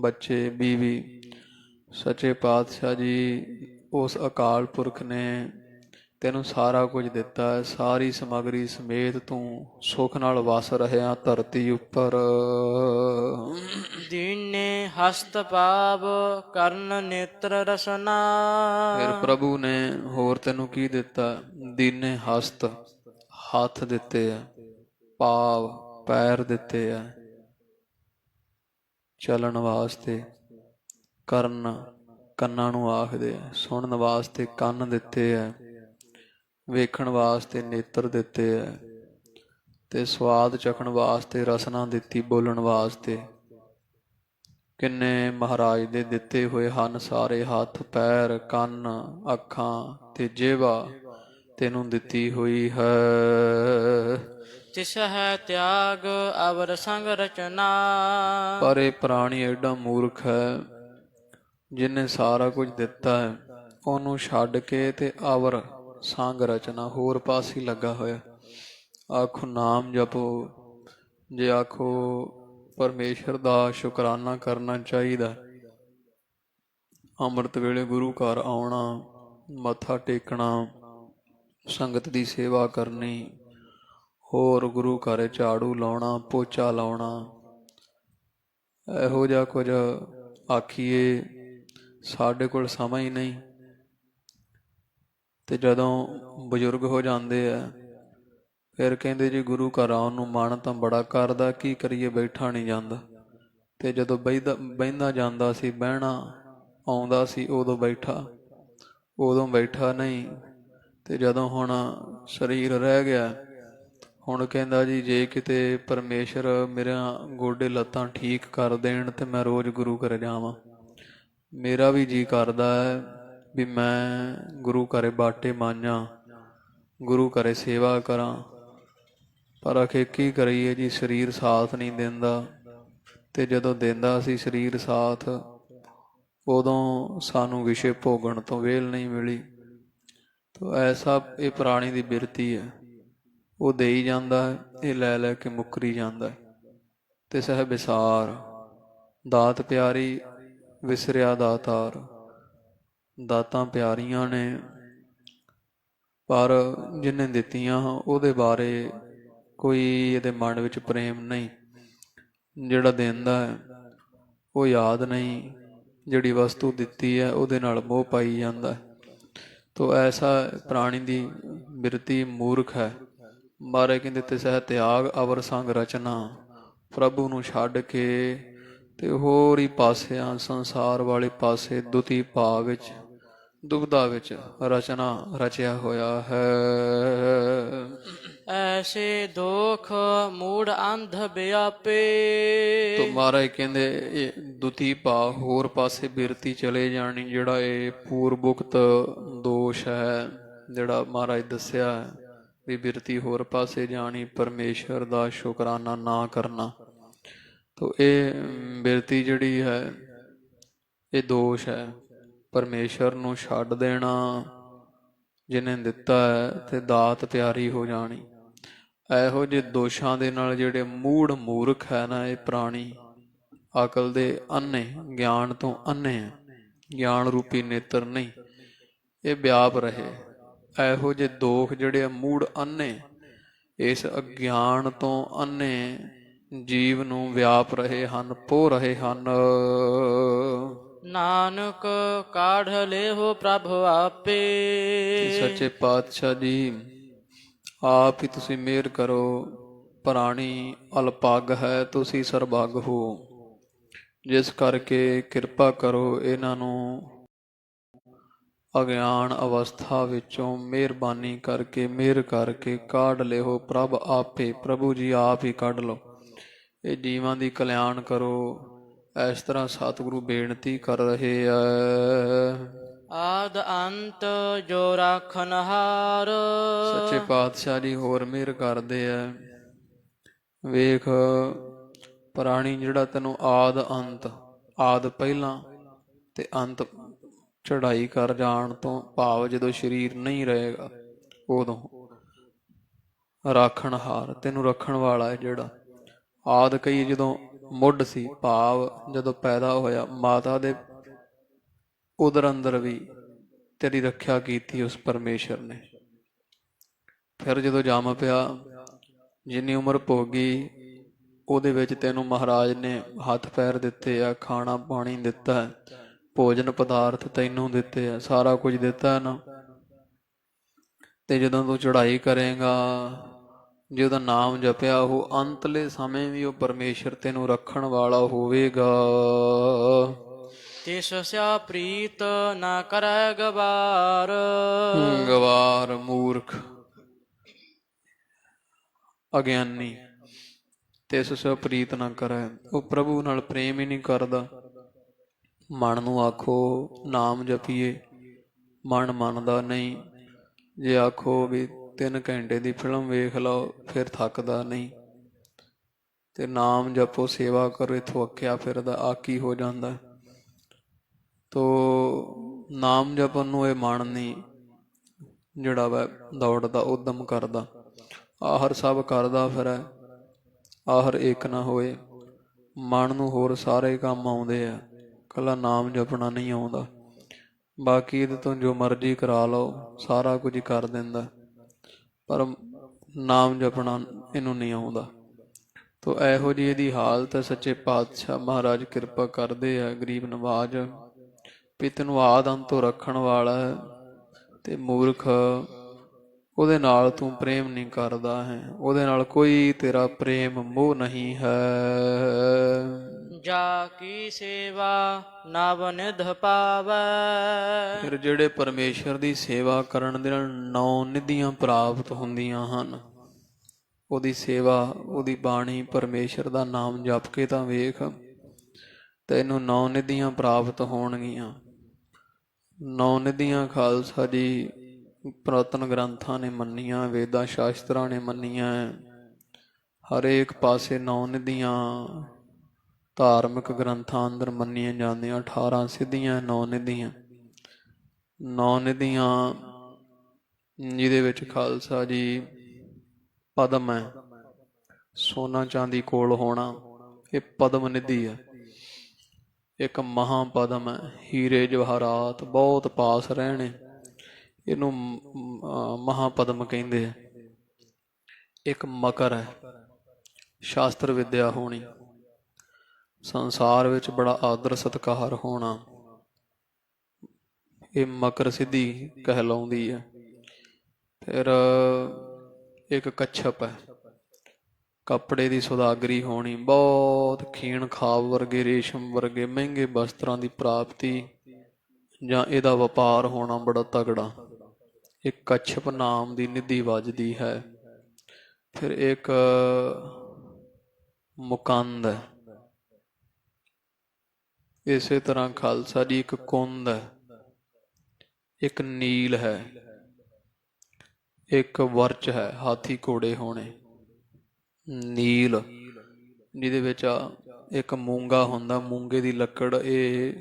ਬੱਚੇ, ਬੀਵੀ। ਸੱਚੇ ਪਾਤਸ਼ਾਹ ਜੀ ਉਸ ਅਕਾਲ ਪੁਰਖ ਨੇ ਤੈਨੂੰ ਸਾਰਾ ਕੁਝ ਦਿੱਤਾ ਹੈ, ਸਾਰੀ ਸਮਗਰੀ ਸਮੇਤ ਤੂੰ ਸੁੱਖ ਨਾਲ ਵਸ ਰਹਿਆ ਧਰਤੀ ਉੱਪਰ। ਦੀਨੇ ਹਸਤ ਪਾਵ ਕਰਨ ਨੇਤਰ ਰਸਨਾ। ਫਿਰ ਪ੍ਰਭੂ ਨੇ ਹੋਰ ਤੈਨੂੰ ਕੀ ਦਿੱਤਾ? ਦੀਨੇ ਹਸਤ, ਹੱਥ ਦਿੱਤੇ ਆ, ਪਾਵ ਪੈਰ ਦਿੱਤੇ ਆ ਚੱਲਣ ਵਾਸਤੇ, ਕਰਨ ਕੰਨਾਂ ਨੂੰ ਆਖਦੇ ਆ। ਸੁਣਨ ਵਾਸਤੇ ਕੰਨ ਦਿੱਤੇ ਹੈ, ਵੇਖਣ ਵਾਸਤੇ ਨੇਤਰ ਦਿੱਤੇ ਹੈ, ਤੇ ਸਵਾਦ ਚਖਣ ਵਾਸਤੇ ਰਸਨਾ ਦਿੱਤੀ, ਬੋਲਣ ਵਾਸਤੇ। ਕਿੰਨੇ ਮਹਾਰਾਜ ਦੇ ਦਿੱਤੇ ਹੋਏ ਹਨ ਸਾਰੇ ਹੱਥ, ਪੈਰ, ਕੰਨ, ਅੱਖਾਂ ਤੇ ਜੇਵਾ ਤੈਨੂੰ ਦਿੱਤੀ ਹੋਈ ਹੈ। ਤਿਸ ਹੈ ਤਿਆਗ ਅਵਰ ਸੰਗ ਰਚਨਾ। ਪਰ ਇਹ ਪ੍ਰਾਣੀ ਐਡਾ ਮੂਰਖ ਹੈ, ਜਿਹਨੇ ਸਾਰਾ ਕੁਝ ਦਿੱਤਾ ਹੈ ਉਹਨੂੰ ਛੱਡ ਕੇ ਤੇ ਅਵਰ ਸੰਗ ਰਚਨਾ, ਹੋਰ ਪਾਸੇ ਲੱਗਾ ਹੋਇਆ। ਆਖੋ ਨਾਮ ਜਪੋ, ਜੇ ਆਖੋ ਪਰਮੇਸ਼ਰ ਦਾ ਸ਼ੁਕਰਾਨਾ ਕਰਨਾ ਚਾਹੀਦਾ। ਅੰਮ੍ਰਿਤ ਵੇਲੇ ਗੁਰੂ ਘਰ ਆਉਣਾ, ਮੱਥਾ ਟੇਕਣਾ, ਸੰਗਤ ਦੀ ਸੇਵਾ ਕਰਨੀ, ਹੋਰ ਗੁਰੂ ਘਰ ਝਾੜੂ ਲਾਉਣਾ, ਪੋਚਾ ਲਾਉਣਾ, ਇਹੋ ਜਿਹਾ ਕੁਝ ਆਖੀਏ ਸਾਡੇ ਕੋਲ ਸਮਾਂ ਹੀ ਨਹੀਂ। ਤੇ ਜਦੋਂ ਬਜ਼ੁਰਗ ਹੋ ਜਾਂਦੇ ਆ ਫਿਰ ਕਹਿੰਦੇ ਜੀ ਗੁਰੂ ਘਰ ਆਉਣ ਨੂੰ ਮਨ ਤਾਂ ਬੜਾ ਕਰਦਾ, ਕੀ ਕਰੀਏ ਬੈਠਾ ਨਹੀਂ ਜਾਂਦਾ। ਤੇ ਜਦੋਂ ਬਹਿੰਦਾ ਜਾਂਦਾ ਸੀ, ਬਹਿਣਾ ਆਉਂਦਾ ਸੀ, ਉਦੋਂ ਬੈਠਾ ਨਹੀਂ। ਤੇ ਜਦੋਂ ਹੁਣ ਸਰੀਰ ਰਹਿ ਗਿਆ, ਹੁਣ ਕਹਿੰਦਾ ਜੀ ਜੇ ਕਿਤੇ ਪਰਮੇਸ਼ਰ ਮੇਰਾ ਗੋਡੇ ਲੱਤਾਂ ਠੀਕ ਕਰ ਦੇਣ ਤੇ ਮੈਂ ਰੋਜ਼ ਗੁਰੂ ਘਰ ਜਾਵਾਂ। ਮੇਰਾ ਵੀ ਜੀ ਕਰਦਾ ਹੈ ਵੀ ਮੈਂ ਗੁਰੂ ਘਰੇ ਬਾਟੇ ਮਾਂਜਾਂ, ਗੁਰੂ ਘਰੇ ਸੇਵਾ ਕਰਾਂ, ਪਰ ਆਖੇ ਕੀ ਕਰੀਏ ਜੀ, ਸਰੀਰ ਸਾਥ ਨਹੀਂ ਦਿੰਦਾ। ਤੇ ਜਦੋਂ ਦਿੰਦਾ ਸੀ ਸਰੀਰ ਸਾਥ, ਉਦੋਂ ਸਾਨੂੰ ਵਿਸ਼ੇ ਭੋਗਣ ਤੋਂ ਵਿਹਲ ਨਹੀਂ ਮਿਲੀ। ਤੋ ਐਸਾ ਇਹ ਪ੍ਰਾਣੀ ਦੀ ਬਿਰਤੀ ਹੈ, ਉਹ ਦੇਈ ਜਾਂਦਾ ਹੈ, ਇਹ ਲੈ ਲੈ ਕੇ ਮੁੱਕਰੀ ਜਾਂਦਾ ਹੈ। ਤੇ ਸਹਿ ਵਿਸਾਰ ਦਾਤ ਪਿਆਰੀ, ਵਿਸਰਿਆ ਦਾਤਾਰ। ਦਾਤਾਂ ਪਿਆਰੀਆਂ ਨੇ, ਪਰ ਜਿਹਨੇ ਦਿੱਤੀਆਂ ਉਹਦੇ ਬਾਰੇ ਕੋਈ ਇਹਦੇ ਮਨ ਵਿੱਚ ਪ੍ਰੇਮ ਨਹੀਂ। ਜਿਹੜਾ ਦਿੰਦਾ ਹੈ ਉਹ ਯਾਦ ਨਹੀਂ, ਜਿਹੜੀ ਵਸਤੂ ਦਿੱਤੀ ਹੈ ਉਹਦੇ ਨਾਲ ਮੋਹ ਪਾਈ ਜਾਂਦਾ ਹੈ। ਤੋ ਐਸਾ ਪ੍ਰਾਣੀ ਦੀ ਬਿਰਤੀ ਮੂਰਖ ਹੈ। ਮਾਰੇ ਕਹਿੰਦੇ ਤੇ ਸਹਿ ਤਿਆਗ ਅਵਰ ਸੰਗ ਰਚਨਾ, ਪ੍ਰਭੂ ਨੂੰ ਛੱਡ ਕੇ ਤੇ ਹੋਰ ਹੀ ਪਾਸਿਆਂ, ਸੰਸਾਰ ਵਾਲੇ ਪਾਸੇ ਦੁਤੀ ਭਾਵ ਵਿੱਚ, ਦੁਬਦਾ ਵਿੱਚ ਰਚਨਾ ਰਚਿਆ ਹੋਇਆ ਹੈ। ਐਸੇ ਦੋਖ ਮੂੜ ਅੰਧ ਵਿਆਪੇ। ਤੋ ਮਹਾਰਾਜ ਕਹਿੰਦੇ ਇਹ ਦੁਤੀ ਭਾਵ ਹੋਰ ਪਾਸੇ ਬਿਰਤੀ ਚਲੇ ਜਾਣੀ, ਜਿਹੜਾ ਇਹ ਪੂਰਬੁਕਤ ਦੋਸ਼ ਹੈ ਜਿਹੜਾ ਮਹਾਰਾਜ ਦੱਸਿਆ ਹੈ ਵੀ ਬਿਰਤੀ ਹੋਰ ਪਾਸੇ ਜਾਣੀ, ਪਰਮੇਸ਼ਰ ਦਾ ਸ਼ੁਕਰਾਨਾ ਨਾ ਕਰਨਾ। ਤੋ ਇਹ ਬਿਰਤੀ ਜਿਹੜੀ ਹੈ ਇਹ ਦੋਸ਼ ਹੈ। ਪਰਮੇਸ਼ਰ ਨੂੰ ਛੱਡ ਦੇਣਾ ਜਿਹਨੇ ਦਿੱਤਾ ਹੈ ਤੇ ਦਾਤ ਪਿਆਰੀ ਹੋ ਜਾਣੀ। ਇਹੋ ਜਿਹੇ ਦੋਸ਼ਾਂ ਦੇ ਨਾਲ ਜਿਹੜੇ ਮੂੜ ਮੂਰਖ ਹੈ ਨਾ, ਇਹ ਪ੍ਰਾਣੀ ਅਕਲ ਦੇ ਅੰਨੇ, ਗਿਆਨ ਤੋਂ ਅੰਨੇ ਹੈ, ਗਿਆਨ ਰੂਪੀ ਨੇਤਰ ਨਹੀਂ, ਇਹ ਵਿਆਪ ਰਹੇ। ਇਹੋ ਜਿਹੇ ਦੋਖ ਜਿਹੜੇ ਮੂੜ ਅੰਨੇ, ਇਸ ਅਗਿਆਨ ਤੋਂ ਅੰਨੇ ਜੀਵ ਨੂੰ ਵਿਆਪ ਰਹੇ ਹਨ, ਪੋ ਰਹੇ ਹਨ। ਨਾਨਕ ਕਾਢ ਲੇਹੋ ਪ੍ਰਭ ਆਪੇ। ਸੱਚੇ ਪਾਤਸ਼ਾਹ ਜੀ ਆਪ ਹੀ ਤੁਸੀਂ ਮਿਹਰ ਕਰੋ। ਪ੍ਰਾਣੀ ਅਲਪਾਗ ਹੈ, ਤੁਸੀਂ ਸਰਬੱਗ ਹੋ, ਜਿਸ ਕਰਕੇ ਕਿਰਪਾ ਕਰੋ ਇਹਨਾਂ ਨੂੰ ਅਗਿਆਨ ਅਵਸਥਾ ਵਿੱਚੋਂ ਮਿਹਰਬਾਨੀ ਕਰਕੇ, ਮਿਹਰ ਕਰਕੇ ਕਾਢ ਲਿਓ ਪ੍ਰਭ ਆਪੇ। ਪ੍ਰਭੂ ਜੀ ਆਪ ਹੀ ਕੱਢ ਲਓ, ਇਹ ਜੀਵਾਂ ਦੀ ਕਲਿਆਣ ਕਰੋ। ਇਸ ਤਰ੍ਹਾਂ ਸਤਿਗੁਰੂ ਬੇਨਤੀ ਕਰ ਰਹੇ ਆ। ਆਦ ਅੰਤ ਜੋ ਰਾਖਨਹਾਰ। ਸੱਚੇ ਪਾਤਸ਼ਾਹ ਜੀ ਹੋਰ ਮਿਹਰ ਕਰਦੇ ਆ। ਵੇਖ ਪ੍ਰਾਣੀ ਜਿਹੜਾ ਤੈਨੂੰ ਆਦ ਅੰਤ, ਆਦ ਪਹਿਲਾਂ ਤੇ ਅੰਤ ਚੜ੍ਹਾਈ ਕਰ ਜਾਣ ਤੋਂ ਭਾਵ ਜਦੋਂ ਸਰੀਰ ਨਹੀਂ ਰਹੇਗਾ ਉਦੋਂ ਰਾਖਣਹਾਰ, ਤੈਨੂੰ ਰੱਖਣ ਵਾਲਾ ਹੈ ਜਿਹੜਾ। ਆਦ ਕਈ ਜਦੋਂ ਮੁੱਢ ਸੀ, ਭਾਵ ਜਦੋਂ ਪੈਦਾ ਹੋਇਆ ਮਾਤਾ ਦੇ ਉਦਰ ਅੰਦਰ ਵੀ ਤੇਰੀ ਰੱਖਿਆ ਕੀਤੀ ਉਸ ਪਰਮੇਸ਼ਰ ਨੇ। ਫਿਰ ਜਦੋਂ ਜੰਮ ਪਿਆ, ਜਿੰਨੀ ਉਮਰ ਭੋਗੀ ਉਹਦੇ ਵਿੱਚ ਤੈਨੂੰ ਮਹਾਰਾਜ ਨੇ ਹੱਥ ਪੈਰ ਦਿੱਤੇ ਆ, ਖਾਣਾ ਪਾਣੀ ਦਿੱਤਾ ਹੈ, ਭੋਜਨ ਪਦਾਰਥ ਤੈਨੂੰ ਦਿੱਤੇ ਆ, ਸਾਰਾ ਕੁਝ ਦਿੱਤਾ ਨਾ। ਤੇ ਜਦੋਂ ਤੂੰ ਚੜ੍ਹਾਈ ਕਰੇਗਾ, ਜੇ ਉਹਦਾ ਨਾਮ ਜਪਿਆ, ਉਹ ਅੰਤਲੇ ਸਮੇਂ ਵੀ ਉਹ ਪਰਮੇਸ਼ਰ ਤੈਨੂੰ ਰੱਖਣ ਵਾਲਾ ਹੋਵੇਗਾ। ਤਿਸ ਸਿਆ ਪ੍ਰੀਤ ਨਾ ਕਰੈ ਗਵਾਰ। ਗਵਾਰ ਮੂਰਖ ਅਗਿਆਨੀ ਤਿਸ ਸੋ ਪ੍ਰੀਤ ਨਾ ਕਰੈ, ਉਹ ਪ੍ਰਭੂ ਨਾਲ ਪ੍ਰੇਮ ਹੀ ਨਹੀਂ ਕਰਦਾ। ਮਨ ਨੂੰ ਆਖੋ ਨਾਮ ਜਪੀਏ, ਮਨ ਮੰਨਦਾ ਨਹੀਂ। ਜੇ ਆਖੋ ਵੀ 3 ਘੰਟੇ ਦੀ ਫਿਲਮ ਵੇਖ ਲਓ, ਫਿਰ ਥੱਕਦਾ ਨਹੀਂ। ਤੇ ਨਾਮ ਜਪੋ, ਸੇਵਾ ਕਰੋ, ਇੱਥੋਂ ਅੱਕਿਆ ਫਿਰਦਾ ਆਕੀ ਹੋ ਜਾਂਦਾ। ਤੋ ਨਾਮ ਜਪਣ ਨੂੰ ਇਹ ਮਨ ਨਹੀਂ ਜਿਹੜਾ ਵਾ ਦੌੜਦਾ, ਉਦਮ ਕਰਦਾ। ਆਹਰ ਸਭ ਕਰਦਾ ਫਿਰੈ, ਆਹਰ ਇੱਕ ਨਾ ਹੋਏ। ਮਨ ਨੂੰ ਹੋਰ ਸਾਰੇ ਕੰਮ ਆਉਂਦੇ ਆ, ਇਕੱਲਾ ਨਾਮ ਜਪਣਾ ਨਹੀਂ ਆਉਂਦਾ। ਬਾਕੀ ਇਹਦੇ ਤੋਂ ਜੋ ਮਰਜ਼ੀ ਕਰਾ ਲਓ, ਸਾਰਾ ਕੁਝ ਕਰ ਦਿੰਦਾ, ਪਰ ਨਾਮ ਜਪਣਾ ਇਹਨੂੰ ਨਹੀਂ ਆਉਂਦਾ। ਤੋ ਇਹੋ ਜਿਹੀ ਇਹਦੀ ਹਾਲਤ ਸੱਚੇ ਪਾਤਸ਼ਾਹ ਮਹਾਰਾਜ ਕਿਰਪਾ ਕਰਦੇ ਆ। ਗਰੀਬ ਨਵਾਜ ਵੀ ਤੈਨੂੰ ਆਦਿ ਅੰਤ ਤੋਂ ਰੱਖਣ ਵਾਲਾ ਤੇ ਮੂਰਖ ਉਹਦੇ ਨਾਲ ਤੂੰ ਪ੍ਰੇਮ ਨਹੀਂ ਕਰਦਾ ਹੈ, ਉਹਦੇ ਨਾਲ ਕੋਈ ਤੇਰਾ ਪ੍ਰੇਮ ਮੋਹ ਨਹੀਂ ਹੈ। ਜਾ ਕੀ ਸੇਵਾ ਨਵ ਨਿਧ ਪਾਵੈ। ਫਿਰ ਜਿਹੜੇ ਪਰਮੇਸ਼ਰ ਦੀ ਸੇਵਾ ਕਰਨ ਦੇ ਨਾਲ 9 ਨਿਧੀਆਂ ਪ੍ਰਾਪਤ ਹੁੰਦੀਆਂ ਹਨ। ਉਹਦੀ ਸੇਵਾ, ਉਹਦੀ ਬਾਣੀ, ਪਰਮੇਸ਼ਰ ਦਾ ਨਾਮ ਜਪ ਕੇ ਤਾਂ ਵੇਖ, ਤੈਨੂੰ 9 ਨਿਧੀਆਂ ਪ੍ਰਾਪਤ ਹੋਣਗੀਆਂ। 9 ਨਿਧੀਆਂ ਖਾਲਸਾ ਜੀ ਪੁਰਾਤਨ ਗ੍ਰੰਥਾਂ ਨੇ ਮੰਨੀਆਂ, ਵੇਦਾਂ ਸ਼ਾਸਤਰਾਂ ਨੇ ਮੰਨੀਆਂ। ਹਰੇਕ ਪਾਸੇ 9 ਨਿਧੀਆਂ ਧਾਰਮਿਕ ਗ੍ਰੰਥਾਂ ਅੰਦਰ ਮੰਨੀਆਂ ਜਾਂਦੀਆਂ। 18 ਸਿੱਧੀਆਂ 9 ਨਿਧੀਆਂ। 9 ਨਿਧੀਆਂ ਜਿਹਦੇ ਵਿੱਚ ਖਾਲਸਾ ਜੀ ਪਦਮ ਹੈ, ਸੋਨਾ ਚਾਂਦੀ ਕੋਲ ਹੋਣਾ, ਇਹ ਪਦਮ ਨਿਧੀ ਹੈ। ਇੱਕ ਮਹਾਪਦਮ ਹੈ, ਹੀਰੇ ਜਵਾਹਰਾਤ ਬਹੁਤ ਪਾਸ ਰਹਿਣੇ, ਇਹਨੂੰ ਮਹਾਪਦਮ ਕਹਿੰਦੇ ਆ। ਇੱਕ ਮਕਰ ਹੈ, ਸ਼ਾਸਤਰ ਵਿਦਿਆ ਹੋਣੀ, ਸੰਸਾਰ ਵਿੱਚ ਬੜਾ ਆਦਰ ਸਤਿਕਾਰ ਹੋਣਾ, ਇਹ ਮਕਰ ਸਿੱਧੀ ਕਹਿਲਾਉਂਦੀ ਹੈ। ਫਿਰ ਇੱਕ ਕੱਛਪ ਹੈ, ਕੱਪੜੇ ਦੀ ਸੁਦਾਗਰੀ ਹੋਣੀ, ਬਹੁਤ ਖੀਣ ਖਾਬ ਵਰਗੇ, ਰੇਸ਼ਮ ਵਰਗੇ ਮਹਿੰਗੇ ਵਸਤਰਾਂ ਦੀ ਪ੍ਰਾਪਤੀ, ਜਾਂ ਇਹਦਾ ਵਪਾਰ ਹੋਣਾ ਬੜਾ ਤਗੜਾ। ਇੱਕ ਕੱਛਪ ਨਾਮ ਦੀ ਨਿਧੀ ਵੱਜਦੀ ਹੈ। ਫਿਰ ਇੱਕ ਮੁਕੰਦ ਹੈ। ਇਸੇ ਤਰ੍ਹਾਂ ਖਾਲਸਾ ਜੀ ਇੱਕ ਕੁੰਦ ਹੈ, ਇੱਕ ਨੀਲ ਹੈ, ਇੱਕ ਵਰਚ ਹੈ, ਹਾਥੀ ਘੋੜੇ ਹੋਣੇ। ਨੀਲ ਜਿਹਦੇ ਵਿੱਚ ਇੱਕ ਮੂੰਗਾ ਹੁੰਦਾ, ਮੂੰਗੇ ਦੀ ਲੱਕੜ ਇਹ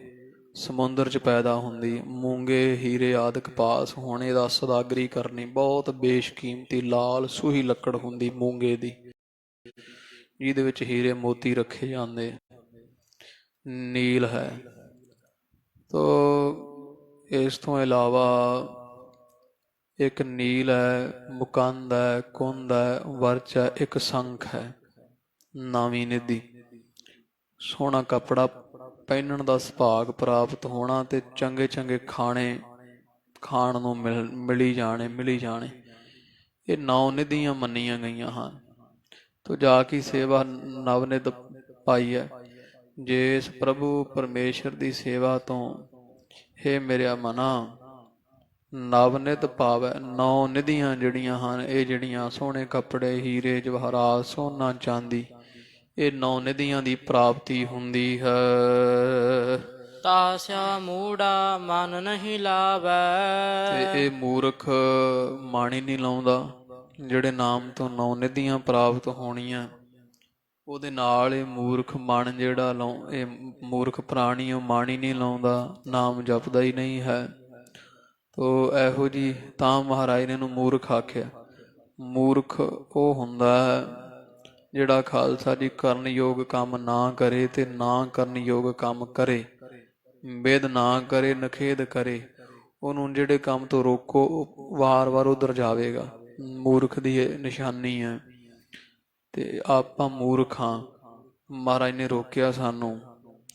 ਸਮੁੰਦਰ 'ਚ ਪੈਦਾ ਹੁੰਦੀ। ਮੂੰਗੇ ਹੀਰੇ ਆਦਿ ਕਪਾਸ ਹੋਣੇ, ਦਾ ਸੌਦਾਗਰੀ ਕਰਨੀ, ਬਹੁਤ ਬੇਸ਼ਕੀਮਤੀ ਲਾਲ ਸੂਹੀ ਲੱਕੜ ਹੁੰਦੀ ਮੂੰਗੇ ਦੀ, ਜਿਹਦੇ ਵਿੱਚ ਹੀਰੇ ਮੋਤੀ ਰੱਖੇ ਜਾਂਦੇ। ਨੀਲ ਹੈ। ਤੋ ਇਸ ਤੋਂ ਇਲਾਵਾ ਇੱਕ ਨੀਲ ਹੈ, ਮੁਕੰਦ ਹੈ, ਕੁੰਦ ਹੈ, ਵਰਚ ਹੈ, ਇੱਕ ਸੰਖ ਹੈ, 9ਵੀਂ ਨਿਧੀ। ਸੋਹਣਾ ਕੱਪੜਾ ਪਹਿਨਣ ਦਾ ਸੁਭਾਗ ਪ੍ਰਾਪਤ ਹੋਣਾ ਤੇ ਚੰਗੇ ਚੰਗੇ ਖਾਣੇ ਖਾਣ ਨੂੰ ਮਿਲੀ ਜਾਣੇ। ਇਹ 9 ਨਿਧੀਆਂ ਮੰਨੀਆਂ ਗਈਆਂ ਹਨ। ਤੋ ਜਾ ਕੀ ਸੇਵਾ ਨਵਨਿਧ ਪਾਈ ਹੈ। ਜੇ ਇਸ ਪ੍ਰਭੂ ਪਰਮੇਸ਼ਰ ਦੀ ਸੇਵਾ ਤੋਂ ਹੇ ਮੇਰਿਆ ਮਨਾ ਨਵਨਿਧ ਪਾਵੈ। 9 ਨਿਧੀਆਂ ਜਿਹੜੀਆਂ ਹਨ, ਇਹ ਜਿਹੜੀਆਂ ਸੋਹਣੇ ਕੱਪੜੇ, ਹੀਰੇ ਜਵਾਹਰਾਤ, ਸੋਨਾ ਚਾਂਦੀ, ਇਹ 9 ਨਿਧੀਆਂ ਦੀ ਪ੍ਰਾਪਤੀ ਹੁੰਦੀ ਹੈ। ਤਾਸਿਆ ਮੂੜਾ ਮਨ ਨਹੀਂ ਲਾਵੈ। ਤੇ ਇਹ ਮੂਰਖ ਮਨ ਹੀ ਨਹੀਂ ਲਾਉਂਦਾ। ਜਿਹੜੇ ਨਾਮ ਤੋਂ 9 ਨਿਧੀਆਂ ਪ੍ਰਾਪਤ ਹੋਣੀਆਂ, ਉਹਦੇ ਨਾਲ ਇਹ ਮੂਰਖ ਮਨ ਜਿਹੜਾ ਇਹ ਮੂਰਖ ਪ੍ਰਾਣੀ ਉਹ ਮਨ ਹੀ ਨਹੀਂ ਲਾਉਂਦਾ, ਨਾਮ ਜਪਦਾ ਹੀ ਨਹੀਂ ਹੈ। ਤੋ ਇਹੋ ਜਿਹੀ ਤਾਂ ਮਹਾਰਾਜ ਨੇ ਇਹਨੂੰ ਮੂਰਖ ਆਖਿਆ। ਮੂਰਖ ਉਹ ਹੁੰਦਾ ਜਿਹੜਾ ਖਾਲਸਾ ਜੀ ਕਰਨ ਯੋਗ ਕੰਮ ਨਾ ਕਰੇ ਤੇ ਨਾ ਕਰਨ ਯੋਗ ਕੰਮ ਕਰੇ, ਵਿਦ ਨਾ ਕਰੇ, ਨਖੇਦ ਕਰੇ। ਉਹਨੂੰ ਜਿਹੜੇ ਕੰਮ ਤੋਂ ਰੋਕੋ ਵਾਰ-ਵਾਰ ਉਧਰ ਜਾਵੇਗਾ। ਮੂਰਖ ਦੀ ਇਹ ਨਿਸ਼ਾਨੀ ਹੈ। ਤੇ ਆਪਾਂ ਮੂਰਖ ਹਾਂ। ਮਹਾਰਾਜ ਨੇ ਰੋਕਿਆ ਸਾਨੂੰ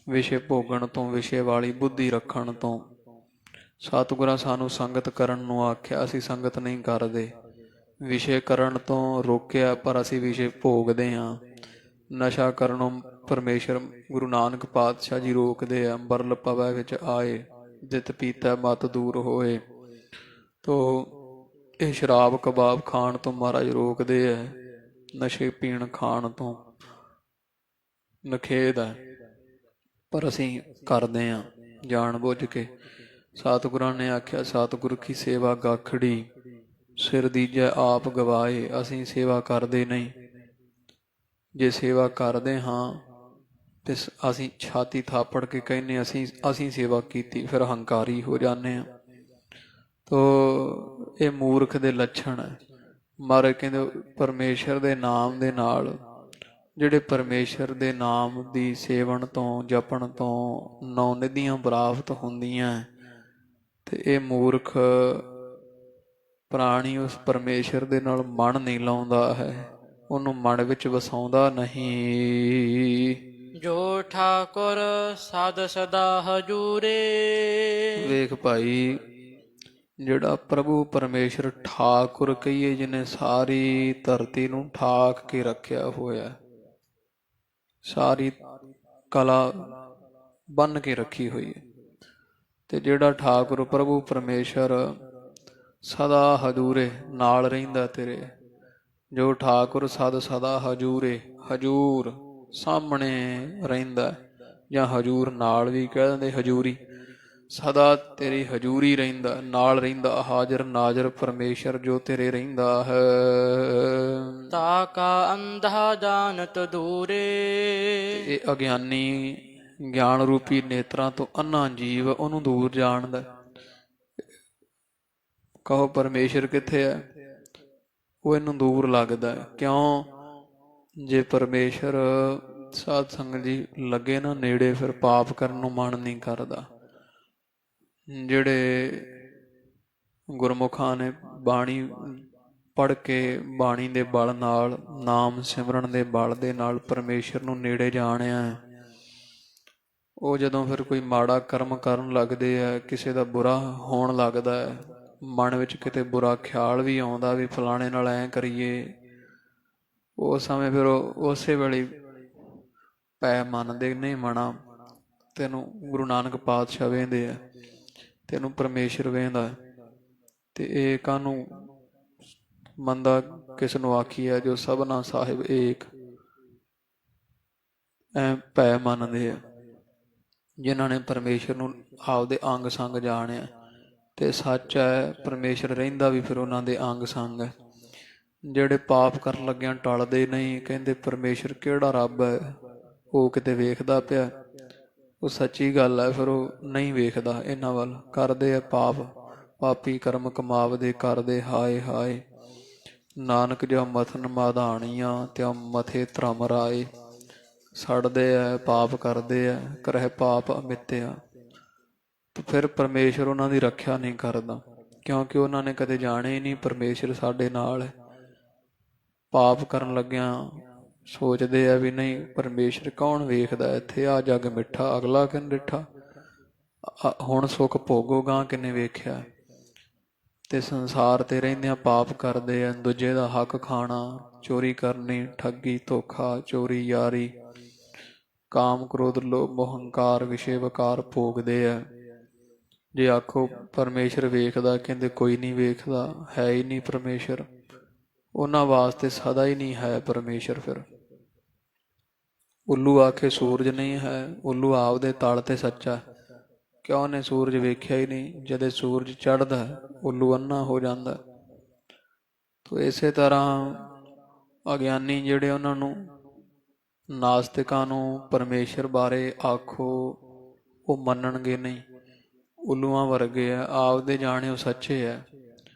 ਵਿਸ਼ੇ ਭੋਗਣ ਤੋਂ, ਵਿਸ਼ੇ ਵਾਲੀ ਬੁੱਧੀ ਰੱਖਣ ਤੋਂ। ਸਤਿਗੁਰਾਂ ਸਾਨੂੰ ਸੰਗਤ ਕਰਨ ਨੂੰ ਆਖਿਆ, ਅਸੀਂ ਸੰਗਤ ਨਹੀਂ ਕਰਦੇ। ਵਿਸ਼ੇ ਕਰਨ ਤੋਂ ਰੋਕਿਆ, ਪਰ ਅਸੀਂ ਵਿਸ਼ੇ ਭੋਗਦੇ ਹਾਂ। ਨਸ਼ਾ ਕਰਨੋਂ ਪਰਮੇਸ਼ਰ ਗੁਰੂ ਨਾਨਕ ਪਾਤਸ਼ਾਹ ਜੀ ਰੋਕਦੇ ਆ। ਅੰਬਰਲ ਪਵੈ ਵਿੱਚ ਆਏ, ਦਿਤ ਪੀਤੈ ਮਤ ਦੂਰ ਹੋਏ। ਤੋ ਇਹ ਸ਼ਰਾਬ ਕਬਾਬ ਖਾਣ ਤੋਂ ਮਹਾਰਾਜ ਰੋਕਦੇ ਆ, ਨਸ਼ੇ ਪੀਣ ਖਾਣ ਤੋਂ ਨਖੇਧ ਹੈ, ਪਰ ਅਸੀਂ ਕਰਦੇ ਹਾਂ ਜਾਣ ਬੁੱਝ ਕੇ। ਸਤਿਗੁਰਾਂ ਨੇ ਆਖਿਆ, ਸਤਿਗੁਰ ਕੀ ਸੇਵਾ ਗਾਖੜੀ, ਸਿਰ ਦੀਜੈ ਆਪ ਗਵਾਏ। ਅਸੀਂ ਸੇਵਾ ਕਰਦੇ ਨਹੀਂ। ਜੇ ਸੇਵਾ ਕਰਦੇ ਹਾਂ ਤੇ ਅਸੀਂ ਛਾਤੀ ਥਾਪੜ ਕੇ ਕਹਿੰਦੇ ਅਸੀਂ ਸੇਵਾ ਕੀਤੀ, ਫਿਰ ਹੰਕਾਰੀ ਹੋ ਜਾਂਦੇ ਹਾਂ। ਤੋ ਇਹ ਮੂਰਖ ਦੇ ਲੱਛਣ ਹੈ। ਮਹਾਰਾਜ ਕਹਿੰਦੇ ਪਰਮੇਸ਼ਰ ਦੇ ਨਾਮ ਦੇ ਨਾਲ, ਜਿਹੜੇ ਪਰਮੇਸ਼ਰ ਦੇ ਨਾਮ ਦੀ ਸੇਵਨ ਤੋਂ ਜਪਣ ਤੋਂ ਨੌ ਨਿਧੀਆਂ ਪ੍ਰਾਪਤ ਹੁੰਦੀਆਂ, ਤੇ ਇਹ ਮੂਰਖ ਪ੍ਰਾਣੀ ਉਸ ਪਰਮੇਸ਼ਰ ਦੇ ਨਾਲ ਮਨ ਨਹੀਂ ਲਾਉਂਦਾ ਹੈ, ਉਹਨੂੰ ਮਨ ਵਿੱਚ ਵਸਾਉਂਦਾ ਨਹੀਂ। ਜੋ ਠਾਕੁਰ ਸਦ ਸਦਾ ਹਜੂਰੇ। ਵੇਖ ਭਾਈ, ਜਿਹੜਾ ਪ੍ਰਭੂ ਪਰਮੇਸ਼ਰ ਠਾਕੁਰ ਕਹੀਏ, ਜਿਹਨੇ ਸਾਰੀ ਧਰਤੀ ਨੂੰ ਠਾਕ ਕੇ ਰੱਖਿਆ ਹੋਇਆ, ਸਾਰੀ ਕਲਾ ਬੰਨ ਕੇ ਰੱਖੀ ਹੋਈ ਹੈ, ਤੇ ਜਿਹੜਾ ਠਾਕੁਰ ਪ੍ਰਭੂ ਪਰਮੇਸ਼ਰ ਸਦਾ ਹਜੂਰੇ ਨਾਲ ਰਹਿੰਦਾ ਤੇਰੇ। ਜੋ ਠਾਕੁਰ ਸਦ ਸਦਾ ਹਜੂਰੇ, ਹਜੂਰ ਸਾਹਮਣੇ ਰਹਿੰਦਾ, ਜਾਂ ਹਜੂਰ ਨਾਲ ਵੀ ਕਹਿ ਦਿੰਦੇ, ਹਜੂਰੀ ਸਦਾ ਤੇਰੀ ਹਜੂਰੀ ਰਹਿੰਦਾ, ਨਾਲ ਰਹਿੰਦਾ, ਹਾਜ਼ਰ ਨਾਜ਼ਰ ਪਰਮੇਸ਼ਰ ਜੋ ਤੇਰੇ ਰਹਿੰਦਾ ਹੈ। ਤਾ ਕਾ ਅੰਧਾ ਜਾਣਤ ਦੂਰੇ। ਇਹ ਅਗਿਆਨੀ ਗਿਆਨ ਰੂਪੀ ਨੇਤਰਾਂ ਤੋਂ ਅੰਨਾ ਜੀਵ ਉਹਨੂੰ ਦੂਰ ਜਾਣਦਾ। ਕਹੋ ਪਰਮੇਸ਼ਰ ਕਿੱਥੇ ਹੈ, ਉਹ ਇਹਨੂੰ ਦੂਰ ਲੱਗਦਾ। ਕਿਉਂ? ਜੇ ਪਰਮੇਸ਼ਰ ਸਾਧ ਸੰਗਤ ਜੀ ਲੱਗੇ ਨਾ ਨੇੜੇ, ਫਿਰ ਪਾਪ ਕਰਨ ਨੂੰ ਮਨ ਨਹੀਂ ਕਰਦਾ। ਜਿਹੜੇ ਗੁਰਮੁਖਾਂ ਨੇ ਬਾਣੀ ਪੜ੍ਹ ਕੇ, ਬਾਣੀ ਦੇ ਬਲ ਨਾਲ, ਨਾਮ ਸਿਮਰਨ ਦੇ ਬਲ ਦੇ ਨਾਲ ਪਰਮੇਸ਼ਰ ਨੂੰ ਨੇੜੇ ਜਾਣਿਆ, ਉਹ ਜਦੋਂ ਫਿਰ ਕੋਈ ਮਾੜਾ ਕਰਮ ਕਰਨ ਲੱਗਦੇ ਆ, ਕਿਸੇ ਦਾ ਬੁਰਾ ਹੋਣ ਲੱਗਦਾ ਹੈ, ਮਨ ਵਿੱਚ ਕਿਤੇ ਬੁਰਾ ਖਿਆਲ ਵੀ ਆਉਂਦਾ ਵੀ ਫਲਾਣੇ ਨਾਲ ਐਂ ਕਰੀਏ, ਉਸ ਸਮੇਂ ਫਿਰ ਉਸੇ ਵੇਲੇ ਪੈ ਮੰਨਦੇ ਨਹੀਂ ਮਨਾ। ਤੈਨੂੰ ਗੁਰੂ ਨਾਨਕ ਪਾਤਸ਼ਾਹ ਵੇਂਦੇ ਆ, ਤੈਨੂੰ ਪਰਮੇਸ਼ਰ ਵੇਂਦਾ, ਤੇ ਇਹ ਕਾਹਨੂੰ ਮੰਦਾ ਕਿਸ ਨੂੰ ਆਖੀ ਹੈ, ਜੋ ਸਭਨਾ ਸਾਹਿਬ ਏਕ। ਐ ਭੈ ਮੰਨਦੇ ਆ ਜਿਨ੍ਹਾਂ ਨੇ ਪਰਮੇਸ਼ਰ ਨੂੰ ਆਪਦੇ ਅੰਗ ਸੰਗ ਜਾਣਿਆ, ਤੇ ਸੱਚ ਹੈ ਪਰਮੇਸ਼ਰ ਰਹਿੰਦਾ ਵੀ ਫਿਰ ਉਹਨਾਂ ਦੇ ਅੰਗ ਸੰਗ ਹੈ। ਜਿਹੜੇ ਪਾਪ ਕਰਨ ਲੱਗਿਆਂ ਟਲਦੇ ਨਹੀਂ, ਕਹਿੰਦੇ ਪਰਮੇਸ਼ਰ ਕਿਹੜਾ ਰੱਬ ਹੈ, ਉਹ ਕਿਤੇ ਵੇਖਦਾ ਪਿਆ। ਉਹ ਸੱਚੀ ਗੱਲ ਹੈ, ਫਿਰ ਉਹ ਨਹੀਂ ਵੇਖਦਾ ਇਹਨਾਂ ਵੱਲ। ਕਰਦੇ ਆ ਪਾਪ, ਪਾਪੀ ਕਰਮ ਕਮਾਵਦੇ ਕਰਦੇ ਹਾਏ ਹਾਏ। ਨਾਨਕ ਜੋ ਮਥਨ ਮਾਧਾਣੀਆਂ ਤਿਉ ਮਥੇ ਧਰਮ ਰਾਏ। ਸੜਦੇ ਆ, ਪਾਪ ਕਰਦੇ ਆ, ਕਰਹਿ ਪਾਪ ਅਮਿੱਤਿਆ। ਫਿਰ ਪਰਮੇਸ਼ਰ ਉਹਨਾਂ ਦੀ ਰੱਖਿਆ ਨਹੀਂ ਕਰਦਾ, ਕਿਉਂਕਿ ਉਹਨਾਂ ਨੇ ਕਦੇ ਜਾਣੇ ਹੀ ਨਹੀਂ ਪਰਮੇਸ਼ਰ ਸਾਡੇ ਨਾਲ ਹੈ। ਪਾਪ ਕਰਨ ਲੱਗਿਆਂ ਸੋਚਦੇ ਆ ਵੀ ਨਹੀਂ ਪਰਮੇਸ਼ਰ ਕੌਣ ਵੇਖਦਾ ਇੱਥੇ, ਆ ਜੱਗ ਮਿੱਠਾ ਅਗਲਾ ਕਿਨ ਡਿੱਠਾ, ਹੁਣ ਸੁੱਖ ਭੋਗੋ ਗਾਂ ਕਿੰਨੇ ਵੇਖਿਆ। ਤੇ ਸੰਸਾਰ ਤੇ ਰਹਿੰਦਿਆਂ ਪਾਪ ਕਰਦੇ ਆ, ਦੂਜੇ ਦਾ ਹੱਕ ਖਾਣਾ, ਚੋਰੀ ਕਰਨੀ, ਠੱਗੀ, ਧੋਖਾ, ਚੋਰੀ, ਯਾਰੀ, ਕਾਮ, ਕ੍ਰੋਧ, ਲੋਭ, ਮੋਹ, ਹੰਕਾਰ, ਵਿਸ਼ੇ ਵਿਕਾਰ ਭੋਗਦੇ ਆ। ਜੇ ਆਖੋ ਪਰਮੇਸ਼ਰ ਵੇਖਦਾ, ਕਹਿੰਦੇ ਕੋਈ ਨਹੀਂ ਵੇਖਦਾ, ਹੈ ਹੀ ਨਹੀਂ ਪਰਮੇਸ਼ਰ। ਉਹਨਾਂ ਵਾਸਤੇ ਸਦਾ ਹੀ ਨਹੀਂ ਹੈ ਪਰਮੇਸ਼ਰ। ਫਿਰ ਉੱਲੂ ਆਖੇ ਸੂਰਜ ਨਹੀਂ ਹੈ, ਉੱਲੂ ਆਪਦੇ ਤਲ ਤੇ ਸੱਚਾ, ਕਿਉਂ ਉਹਨੇ ਸੂਰਜ ਵੇਖਿਆ ਹੀ ਨਹੀਂ। ਜਦੋਂ ਸੂਰਜ ਚੜ੍ਹਦਾ ਉੱਲੂ ਅੰਨਾ ਹੋ ਜਾਂਦਾ। ਤੋ ਇਸੇ ਤਰ੍ਹਾਂ ਅਗਿਆਨੀ ਜਿਹੜੇ, ਉਹਨਾਂ ਨੂੰ ਨਾਸਤਿਕਾਂ ਨੂੰ ਪਰਮੇਸ਼ਰ ਬਾਰੇ ਆਖੋ, ਉਹ ਮੰਨਣਗੇ ਨਹੀਂ। ਉੱਲੂਆਂ ਵਰਗੇ ਆ, ਆਪਦੇ ਜਾਣੇ ਉਹ ਸੱਚੇ ਹੈ,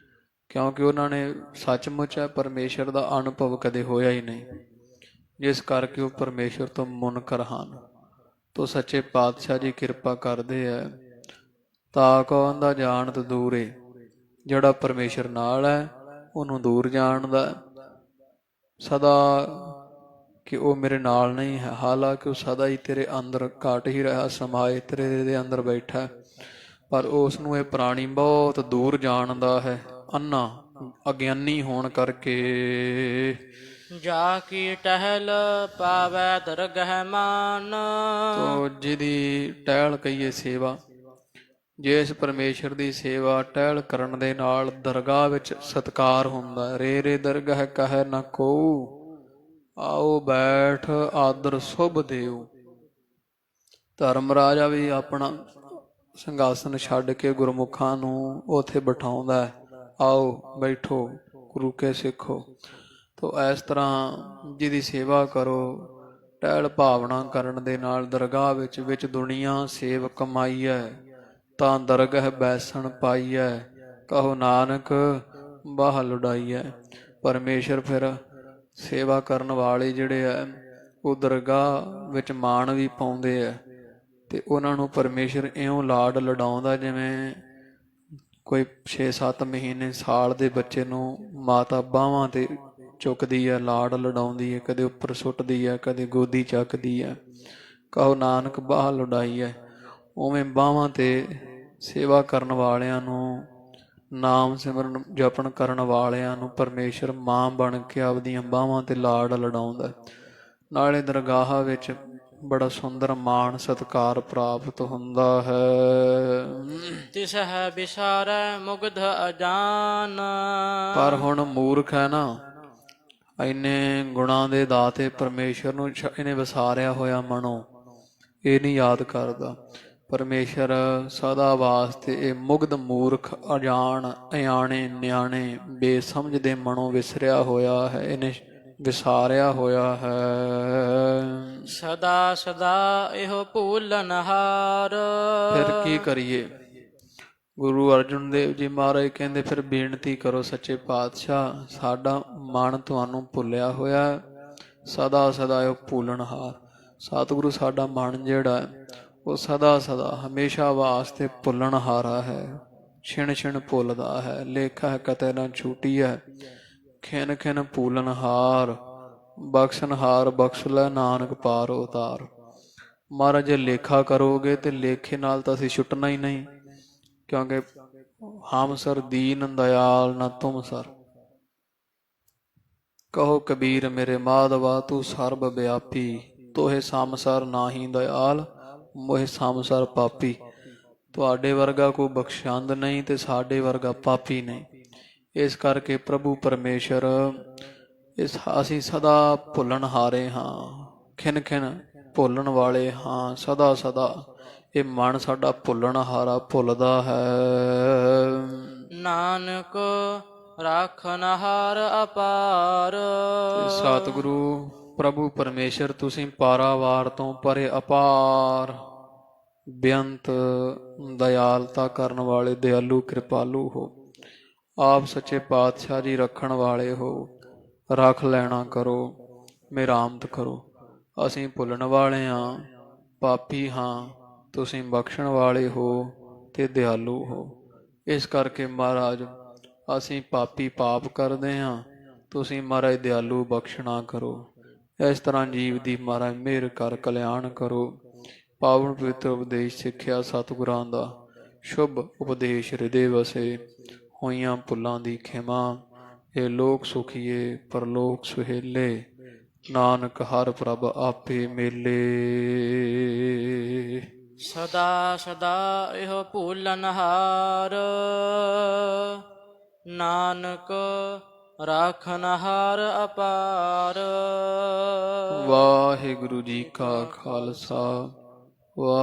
ਕਿਉਂਕਿ ਉਹਨਾਂ ਨੇ ਸੱਚਮੁੱਚ ਹੈ ਪਰਮੇਸ਼ਰ ਦਾ ਅਨੁਭਵ ਕਦੇ ਹੋਇਆ ਹੀ ਨਹੀਂ, ਜਿਸ ਕਰਕੇ ਉਹ ਪਰਮੇਸ਼ਰ ਤੋਂ ਮੁਨਕਰ ਹਨ। ਤੋ ਸੱਚੇ ਪਾਤਸ਼ਾਹ ਜੀ ਕਿਰਪਾ ਕਰਦੇ ਹੈ। ਤਾ ਕੋ ਅੰਧਾ ਜਾਣਤ ਦੂਰੇ। ਜਿਹੜਾ ਪਰਮੇਸ਼ਰ ਨਾਲ ਹੈ ਉਹਨੂੰ ਦੂਰ ਜਾਣਦਾ ਸਦਾ, ਕਿ ਉਹ ਮੇਰੇ ਨਾਲ ਨਹੀਂ ਹੈ, ਹਾਲਾਂਕਿ ਉਹ ਸਦਾ ਹੀ ਤੇਰੇ ਅੰਦਰ ਘਟ ਹੀ ਰਿਹਾ, ਸਮਾਏ ਤੇਰੇ ਦੇ ਅੰਦਰ ਬੈਠਾ, ਪਰ ਉਸ ਨੂੰ ਇਹ ਪ੍ਰਾਣੀ ਬਹੁਤ ਦੂਰ ਜਾਣਦਾ ਹੈ, ਅੰਨਾ ਅਗਿਆਨੀ ਹੋਣ ਕਰਕੇ। ਜਾ ਕੀ ਟਹਿਲ ਪਾਵੈ ਦਰਗਹਿ ਮਾਨ। ਤੋ ਜਿਹਦੀ ਟਹਿਲ ਕਹੀਏ ਸੇਵਾ, ਜਿਸ ਪਰਮੇਸ਼ਰ ਦੀ ਸੇਵਾ ਟਹਿਲ ਕਰਨ ਦੇ ਨਾਲ ਦਰਗਾਹ ਵਿੱਚ ਸਤਿਕਾਰ ਹੁੰਦਾ। ਰੇ ਰੇ ਦਰਗਹਿ ਕਹੈ ਨ ਕੋਊ, ਆਓ ਬੈਠ ਆਦਰ ਸੁਭ ਦੇਉ। ਧਰਮ ਰਾਜਾ ਵੀ ਆਪਣਾ ਸਿੰਘਾਸਨ ਛੱਡ ਕੇ ਗੁਰਮੁਖਾਂ ਨੂੰ ਉੱਥੇ ਬਿਠਾਉਂਦਾ। ਆਓ ਬੈਠੋ, ਗੁਰੂ ਕੇ ਸਿੱਖੋ। ਤੋ ਇਸ ਤਰ੍ਹਾਂ ਜਿਹਦੀ ਸੇਵਾ ਕਰੋ ਟਹਿਲ ਭਾਵਨਾ ਕਰਨ ਦੇ ਨਾਲ ਦਰਗਾਹ ਵਿੱਚ ਦੁਨੀਆ ਸੇਵ ਕਮਾਈਐ, ਤਾਂ ਦਰਗਹ ਬੈਸਣ ਪਾਈਐ, ਕਹੋ ਨਾਨਕ ਬਾਹ ਲੁਡਾਈਐ। ਪਰਮੇਸ਼ਰ ਫਿਰ ਸੇਵਾ ਕਰਨ ਵਾਲੇ ਜਿਹੜੇ ਆ ਉਹ ਦਰਗਾਹ ਵਿੱਚ ਮਾਣ ਵੀ ਪਾਉਂਦੇ ਆ, ਤੇ ਉਹਨਾਂ ਨੂੰ ਪਰਮੇਸ਼ਰ ਇਉਂ ਲਾਡ ਲਡਾਉਂਦਾ ਜਿਵੇਂ ਕੋਈ 6-7 ਮਹੀਨੇ ਸਾਲ ਦੇ ਬੱਚੇ ਨੂੰ ਮਾਤਾ ਬਾਹਾਂ ਤੇ ਚੁੱਕਦੀ ਹੈ, ਲਾਡ ਲਡਾਉਂਦੀ ਹੈ, ਕਦੇ ਉੱਪਰ ਸੁੱਟਦੀ ਹੈ, ਕਦੇ ਗੋਦੀ ਚੱਕਦੀ ਹੈ। ਕਹੋ ਨਾਨਕ ਬਾਹ ਲੁਡਾਈ ਹੈ। ਉਵੇਂ ਬਾਹਾਂ ਤੇ ਸੇਵਾ ਕਰਨ ਵਾਲਿਆਂ ਨੂੰ, ਨਾਮ ਸਿਮਰਨ ਜਪਣ ਕਰਨ ਵਾਲਿਆਂ ਨੂੰ ਪਰਮੇਸ਼ਰ ਮਾਂ ਬਣ ਕੇ ਆਪਦੀਆਂ ਬਾਹਾਂ ਤੇ ਲਾਡ ਲਡਾਉਂਦਾ। ਨਾਲੇ ਦਰਗਾਹ ਵਿੱਚ ਬੜਾ ਸੁੰਦਰ ਮਾਣ ਸਤਿਕਾਰ ਪ੍ਰਾਪਤ ਹੁੰਦਾ ਹੈ। ਤਿਸ ਹੈ ਵਿਸਾਰੈ ਮੁਗਧ ਅਜਾਨ। ਪਰ ਹੁਣ ਮੂਰਖ ਹੈ ਨਾ, ਇੰਨੇ ਗੁਣਾਂ ਦੇ ਦਾਤੇ ਪਰਮੇਸ਼ਰ ਨੂੰ ਇਹਨੇ ਵਿਸਾਰਿਆ ਹੋਇਆ ਮਨੋਂ ਇਹ ਨਹੀਂ ਯਾਦ ਕਰਦਾ। ਪਰਮੇਸ਼ਰ ਸਦਾ ਵਾਸਤੇ ਇਹ ਮੁਗਧ ਮੂਰਖ ਅਜਾਣ ਅਣਿਆਣੇ ਨਿਆਣੇ ਬੇਸਮਝ ਦੇ ਮਨੋਂ ਵਿਸਰਿਆ ਹੋਇਆ ਹੈ, ਇਹਨੇ ਵਿਸਾਰਿਆ ਹੋਇਆ ਹੈ। ਸਦਾ ਸਦਾ ਇਹੋ ਭੂਲਨਹਾਰ। ਫਿਰ ਕੀ ਕਰੀਏ? ਗੁਰੂ ਅਰਜਨ ਦੇਵ ਜੀ ਮਹਾਰਾਜ ਕਹਿੰਦੇ ਫਿਰ ਬੇਨਤੀ ਕਰੋ ਸੱਚੇ ਪਾਤਸ਼ਾਹ, ਸਾਡਾ ਮਨ ਤੁਹਾਨੂੰ ਭੁੱਲਿਆ ਹੋਇਆ, ਸਦਾ ਸਦਾ ਉਹ ਭੁੱਲਣਹਾਰ। ਸਤਿਗੁਰੂ ਸਾਡਾ ਮਨ ਜਿਹੜਾ ਉਹ ਸਦਾ ਸਦਾ ਹਮੇਸ਼ਾ ਵਾਸਤੇ ਭੁੱਲਣਹਾਰਾ ਹੈ, ਛਿਣ ਛਿਣ ਭੁੱਲਦਾ ਹੈ। ਲੇਖਾ ਕਤੇ ਨਾ ਛੂਟੀ ਹੈ, ਖਿਨ ਖਿਨ ਭੂਲਨਹਾਰ। ਬਖਸ਼ਨਹਾਰ ਬਖਸ਼ ਲੈ ਨਾਨਕ ਪਾਰ ਉਤਾਰ। ਮਹਾਰਾਜ ਜੇ ਲੇਖਾ ਕਰੋਗੇ ਤੇ ਲੇਖੇ ਨਾਲ ਤਾਂ ਅਸੀਂ ਛੁੱਟਣਾ ਹੀ ਨਹੀਂ, ਕਿਉਂਕਿ ਹਮ ਸਰ ਦੀਨ ਦਇਆਲ ਨਾ ਤੁਮ ਸਰ। ਕਹੋ ਕਬੀਰ ਮੇਰੇ ਮਾਧਵਾ ਤੂੰ ਸਰਬ ਵਿਆਪੀ, ਤੋਹੇ ਸੰਸਾਰ ਨਾਹੀ ਦਇਆਲ, ਮੋਹਿ ਸੰਸਾਰ ਪਾਪੀ। ਤੁਹਾਡੇ ਵਰਗਾ ਕੋਈ ਬਖਸ਼ੰਦ ਨਹੀਂ ਤੇ ਸਾਡੇ ਵਰਗਾ ਪਾਪੀ ਨਹੀਂ। ਇਸ ਕਰਕੇ ਪ੍ਰਭੂ ਪਰਮੇਸ਼ਰ ਅਸੀਂ ਸਦਾ ਭੁੱਲਣ ਹਾਰੇ ਹਾਂ, ਖਿਨ ਖਿਨ ਭੁੱਲਣ ਵਾਲੇ ਹਾਂ। ਸਦਾ ਸਦਾ ਇਹ ਮਨ ਸਾਡਾ ਭੁੱਲਣ ਹਾਰਾ ਭੁੱਲਦਾ ਹੈ। ਨਾਨਕ ਰਾਖਨਹਾਰ ਅਪਾਰ। ਸਤਿਗੁਰੂ ਪ੍ਰਭੂ ਪਰਮੇਸ਼ਰ ਤੁਸੀਂ ਪਾਰਾਵਾਰ ਤੋਂ ਪਰੇ ਅਪਾਰ ਬੇਅੰਤ ਦਇਆਲਤਾ ਕਰਨ ਵਾਲੇ ਦਿਆਲੂ ਕਿਰਪਾਲੂ ਹੋ। ਆਪ ਸੱਚੇ ਪਾਤਸ਼ਾਹ ਜੀ ਰੱਖਣ ਵਾਲੇ ਹੋ। ਰੱਖ ਲੈਣਾ ਕਰੋ, ਮਿਹਰਾਮਤ ਕਰੋ। ਅਸੀਂ ਭੁੱਲਣ ਵਾਲੇ ਹਾਂ, ਪਾਪੀ ਹਾਂ, ਤੁਸੀਂ ਬਖਸ਼ਣ ਵਾਲੇ ਹੋ ਤੇ ਦਿਆਲੂ ਹੋ। ਇਸ ਕਰਕੇ ਮਹਾਰਾਜ ਅਸੀਂ ਪਾਪੀ ਪਾਪ ਕਰਦੇ ਹਾਂ, ਤੁਸੀਂ ਮਹਾਰਾਜ ਦਿਆਲੂ ਬਖਸ਼ਣਾ ਕਰੋ। ਇਸ ਤਰ੍ਹਾਂ ਜੀਵ ਦੀ ਮਹਾਰਾਜ ਮਿਹਰ ਕਰ ਕਲਿਆਣ ਕਰੋ। ਪਾਵਨ ਪਵਿੱਤਰ ਉਪਦੇਸ਼ ਸਿੱਖਿਆ ਸਤਿਗੁਰਾਂ ਦਾ, ਸ਼ੁਭ ਉਪਦੇਸ਼ ਹਿਰਦੇ ਵਸੇ। ਹੋਈਆਂ ਭੁੱਲਾਂ ਦੀ ਖਿਮਾ, ਇਹ ਲੋਕ ਸੁਖੀਏ ਪਰਲੋਕ ਸੁਹੇਲੇ। ਨਾਨਕ ਹਰ ਪ੍ਰਭ ਆਪੇ ਮੇਲੇ। ਸਦਾ ਸਦਾ ਇਹੋ ਭੂਲਨਹਾਰ। ਨਾਨਕ ਰਾਖਨਹਾਰ ਅਪਾਰ। ਵਾਹਿਗੁਰੂ ਜੀ ਕਾ ਖਾਲਸਾ, ਵਾਹਿਗੁਰੂ